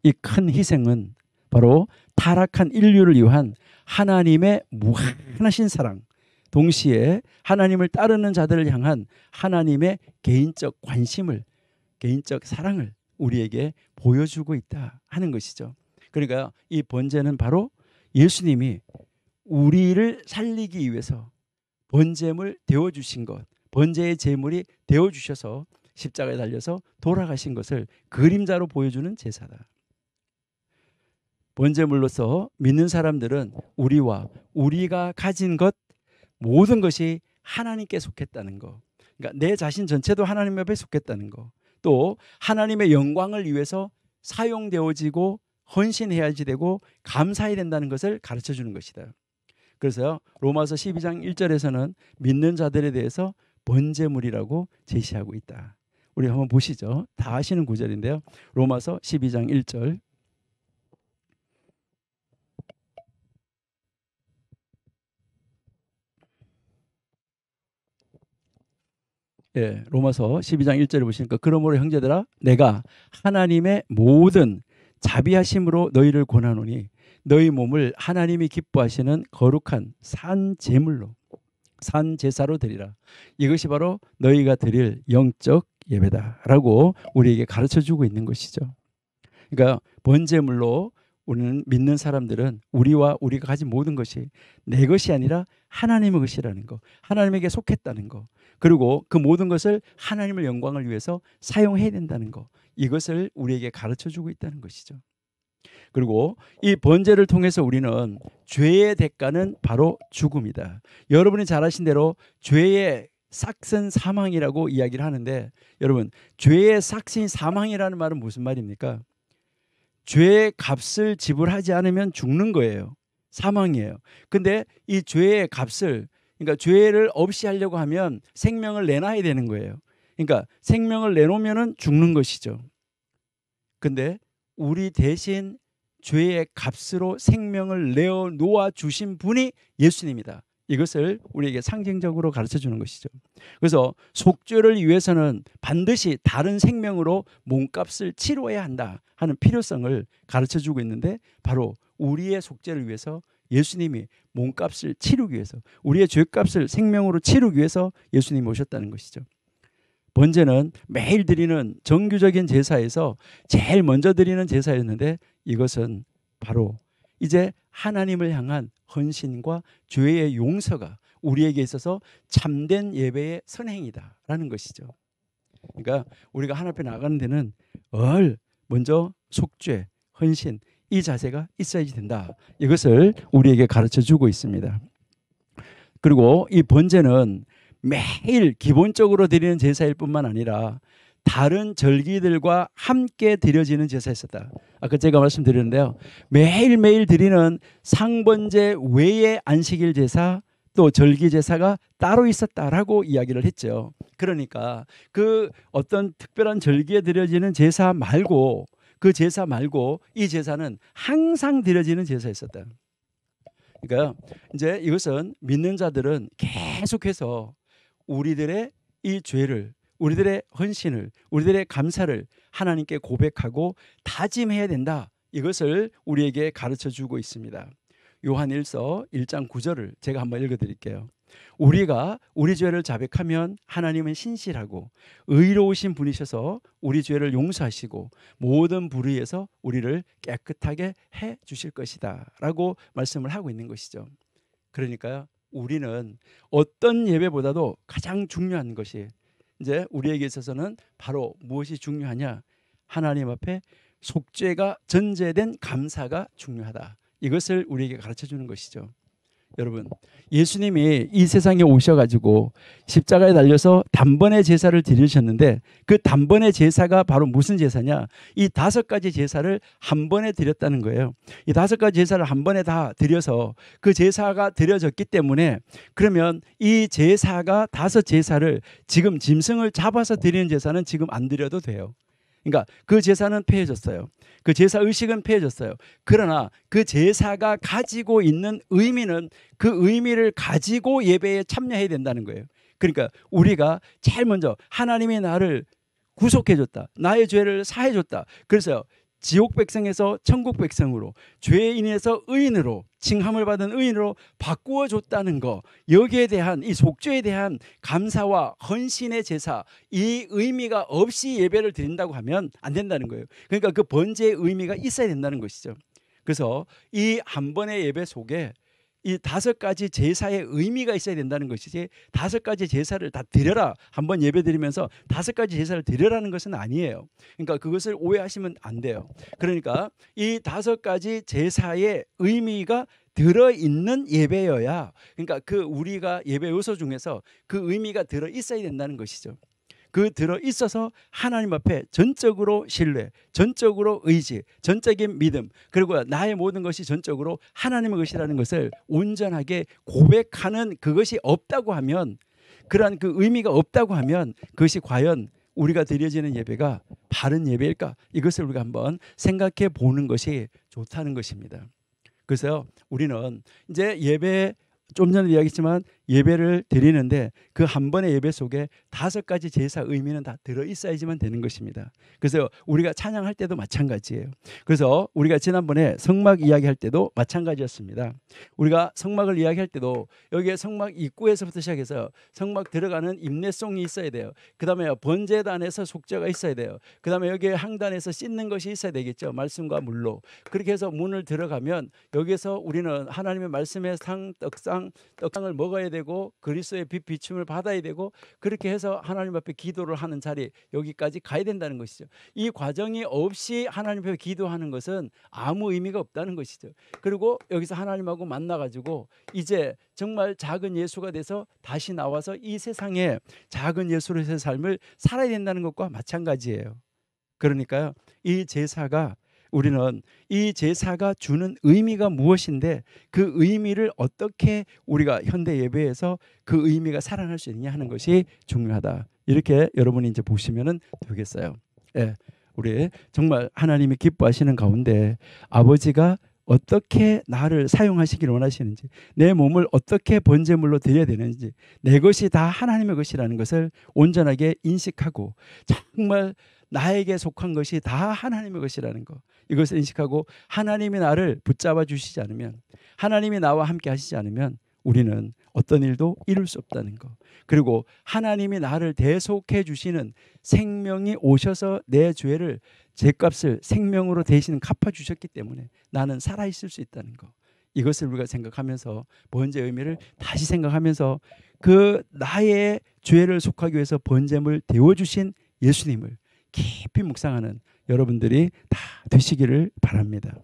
이 큰 희생은 바로 타락한 인류를 위한 하나님의 무한하신 사랑, 동시에 하나님을 따르는 자들을 향한 하나님의 개인적 관심을, 개인적 사랑을 우리에게 보여주고 있다 하는 것이죠. 그러니까 이 번제는 바로 예수님이 우리를 살리기 위해서 번제물 되어주신 것, 번제의 제물이 되어주셔서 십자가에 달려서 돌아가신 것을 그림자로 보여주는 제사다. 번제물로서 믿는 사람들은 우리가 가진 것 모든 것이 하나님께 속했다는 것, 그러니까 내 자신 전체도 하나님 앞에 속했다는 것, 또 하나님의 영광을 위해서 사용되어지고 헌신해야지 되고 감사해야 된다는 것을 가르쳐 주는 것이다. 그래서 로마서 12장 1절에서는 믿는 자들에 대해서 번제물이라고 제시하고 있다. 우리 한번 보시죠. 다 아시는 구절인데요. 로마서 12장 1절. 로마서 12장 1절에 보시니까 그러므로 형제들아 내가 하나님의 모든 자비하심으로 너희를 권하노니 너희 몸을 하나님이 기뻐하시는 거룩한 산 제물로, 산 제사로 드리라. 이것이 바로 너희가 드릴 영적 예배다라고 우리에게 가르쳐주고 있는 것이죠. 그러니까 번제물로 우리는 믿는 사람들은 우리가 가진 모든 것이 내 것이 아니라 하나님의 것이라는 거, 하나님에게 속했다는 거, 그리고 그 모든 것을 하나님의 영광을 위해서 사용해야 된다는 거, 이것을 우리에게 가르쳐주고 있다는 것이죠. 그리고 이 번제를 통해서 우리는 죄의 대가는 바로 죽음이다. 여러분이 잘 아신 대로 죄의 삭은 사망이라고 이야기를 하는데, 여러분 죄의 삭은 사망이라는 말은 무슨 말입니까? 죄의 값을 지불하지 않으면 죽는 거예요. 사망이에요. 근데 이 죄의 값을 그러니까 죄를 없이 하려고 하면 생명을 내놔야 되는 거예요. 그러니까 생명을 내놓으면 죽는 것이죠. 근데 우리 대신 죄의 값으로 생명을 내어 놓아 주신 분이 예수님이다. 이것을 우리에게 상징적으로 가르쳐 주는 것이죠. 그래서 속죄를 위해서는 반드시 다른 생명으로 몸값을 치러야 한다 하는 필요성을 가르쳐 주고 있는데, 바로 우리의 속죄를 위해서 예수님이 몸값을 치르기 위해서, 우리의 죄값을 생명으로 치르기 위해서 예수님이 오셨다는 것이죠. 번제는 매일 드리는 정규적인 제사에서 제일 먼저 드리는 제사였는데, 이것은 바로 이제 하나님을 향한 헌신과 죄의 용서가 우리에게 있어서 참된 예배의 선행이다라는 것이죠. 그러니까 우리가 하나님 앞에 나가는 데는 먼저 속죄, 헌신, 이 자세가 있어야지 된다. 이것을 우리에게 가르쳐 주고 있습니다. 그리고 이 번제는 매일 기본적으로 드리는 제사일 뿐만 아니라 다른 절기들과 함께 드려지는 제사였었다. 아까 제가 말씀드렸는데요, 매일매일 드리는 상번제 외의 안식일 제사, 또 절기 제사가 따로 있었다라고 이야기를 했죠. 그러니까 그 어떤 특별한 절기에 드려지는 제사 말고, 그 제사 말고 이 제사는 항상 드려지는 제사였었다. 그러니까 이제 이것은 믿는 자들은 계속해서 우리들의 이 죄를, 우리들의 헌신을, 우리들의 감사를 하나님께 고백하고 다짐해야 된다. 이것을 우리에게 가르쳐 주고 있습니다. 요한일서 1장 9절을 제가 한번 읽어드릴게요. 우리가 우리 죄를 자백하면 하나님은 신실하고 의로우신 분이셔서 우리 죄를 용서하시고 모든 불의에서 우리를 깨끗하게 해 주실 것이다 라고 말씀을 하고 있는 것이죠. 그러니까요, 우리는 어떤 예배보다도 가장 중요한 것이 이제 우리에게 있어서는 바로 무엇이 중요하냐? 하나님 앞에 속죄가 전제된 감사가 중요하다. 이것을 우리에게 가르쳐 주는 것이죠. 여러분, 예수님이 이 세상에 오셔가지고 십자가에 달려서 단번에 제사를 드리셨는데, 그 단번에 제사가 바로 무슨 제사냐? 이 5가지 제사를 한 번에 드렸다는 거예요. 이 5가지 제사를 한 번에 다 드려서 그 제사가 드려졌기 때문에, 그러면 이 제사가 5 제사를 지금 짐승을 잡아서 드리는 제사는 지금 안 드려도 돼요. 그러니까 그 제사는 폐해졌어요. 그 제사 의식은 폐해졌어요. 그러나 그 제사가 가지고 있는 의미는 그 의미를 가지고 예배에 참여해야 된다는 거예요. 그러니까 우리가 제일 먼저 하나님이 나를 구속해줬다, 나의 죄를 사해줬다. 그래서 지옥 백성에서 천국 백성으로, 죄에 인해서 의인으로, 칭함을 받은 의인으로 바꾸어 줬다는 거, 여기에 대한 이 속죄에 대한 감사와 헌신의 제사, 이 의미가 없이 예배를 드린다고 하면 안 된다는 거예요. 그러니까 그 번제의 의미가 있어야 된다는 것이죠. 그래서 이 한 번의 예배 속에 이 5가지 제사의 의미가 있어야 된다는 것이지, 5가지 제사를 다 드려라, 한번 예배 드리면서 5가지 제사를 드려라는 것은 아니에요. 그러니까 그것을 오해하시면 안 돼요. 그러니까 이 5가지 제사의 의미가 들어있는 예배여야, 그러니까 그 우리가 예배 요소 중에서 그 의미가 들어있어야 된다는 것이죠. 그 들어있어서 하나님 앞에 전적으로 신뢰, 전적으로 의지, 전적인 믿음, 그리고 나의 모든 것이 전적으로 하나님의 것이라는 것을 온전하게 고백하는 그것이 없다고 하면, 그러한 그 의미가 없다고 하면 그것이 과연 우리가 드려지는 예배가 바른 예배일까? 이것을 우리가 한번 생각해 보는 것이 좋다는 것입니다. 그래서 우리는 이제 예배, 좀 전에 이야기했지만 예배를 드리는데 그 한 번의 예배 속에 5가지 제사 의미는 다 들어있어야지만 되는 것입니다. 그래서 우리가 찬양할 때도 마찬가지예요. 그래서 우리가 지난번에 성막 이야기할 때도 마찬가지였습니다. 우리가 성막을 이야기할 때도 여기에 성막 입구에서부터 시작해서 성막 들어가는 임내송이 있어야 돼요. 그 다음에 번제단에서 속죄가 있어야 돼요. 그 다음에 여기에 항단에서 씻는 것이 있어야 되겠죠. 말씀과 물로. 그렇게 해서 문을 들어가면 여기서 우리는 하나님의 말씀의 떡상을 먹어야 되고 그리스도의 빛 비춤을 받아야 되고, 그렇게 해서 하나님 앞에 기도를 하는 자리, 여기까지 가야 된다는 것이죠. 이 과정이 없이 하나님 앞에 기도하는 것은 아무 의미가 없다는 것이죠. 그리고 여기서 하나님하고 만나가지고 이제 정말 작은 예수가 돼서 다시 나와서 이 세상에 작은 예수로서의 삶을 살아야 된다는 것과 마찬가지예요. 그러니까요, 이 제사가 우리는 이 제사가 주는 의미가 무엇인데 그 의미를 어떻게 우리가 현대 예배에서 그 의미가 살아날 수 있느냐 하는 것이 중요하다. 이렇게 여러분이 이제 보시면은 되겠어요. 예, 우리 정말 하나님이 기뻐하시는 가운데 아버지가 어떻게 나를 사용하시기를 원하시는지, 내 몸을 어떻게 번제물로 드려야 되는지, 내 것이 다 하나님의 것이라는 것을 온전하게 인식하고 정말 나에게 속한 것이 다 하나님의 것이라는 것, 이것을 인식하고 하나님이 나를 붙잡아 주시지 않으면, 하나님이 나와 함께 하시지 않으면 우리는 어떤 일도 이룰 수 없다는 것. 그리고 하나님이 나를 대속해 주시는 생명이 오셔서 내 죄를, 죄값을 생명으로 대신 갚아주셨기 때문에 나는 살아있을 수 있다는 것. 이것을 우리가 생각하면서 번제의 의미를 다시 생각하면서 그 나의 죄를 속하기 위해서 번제물 데워주신 예수님을 깊이 묵상하는 여러분들이 다 되시기를 바랍니다.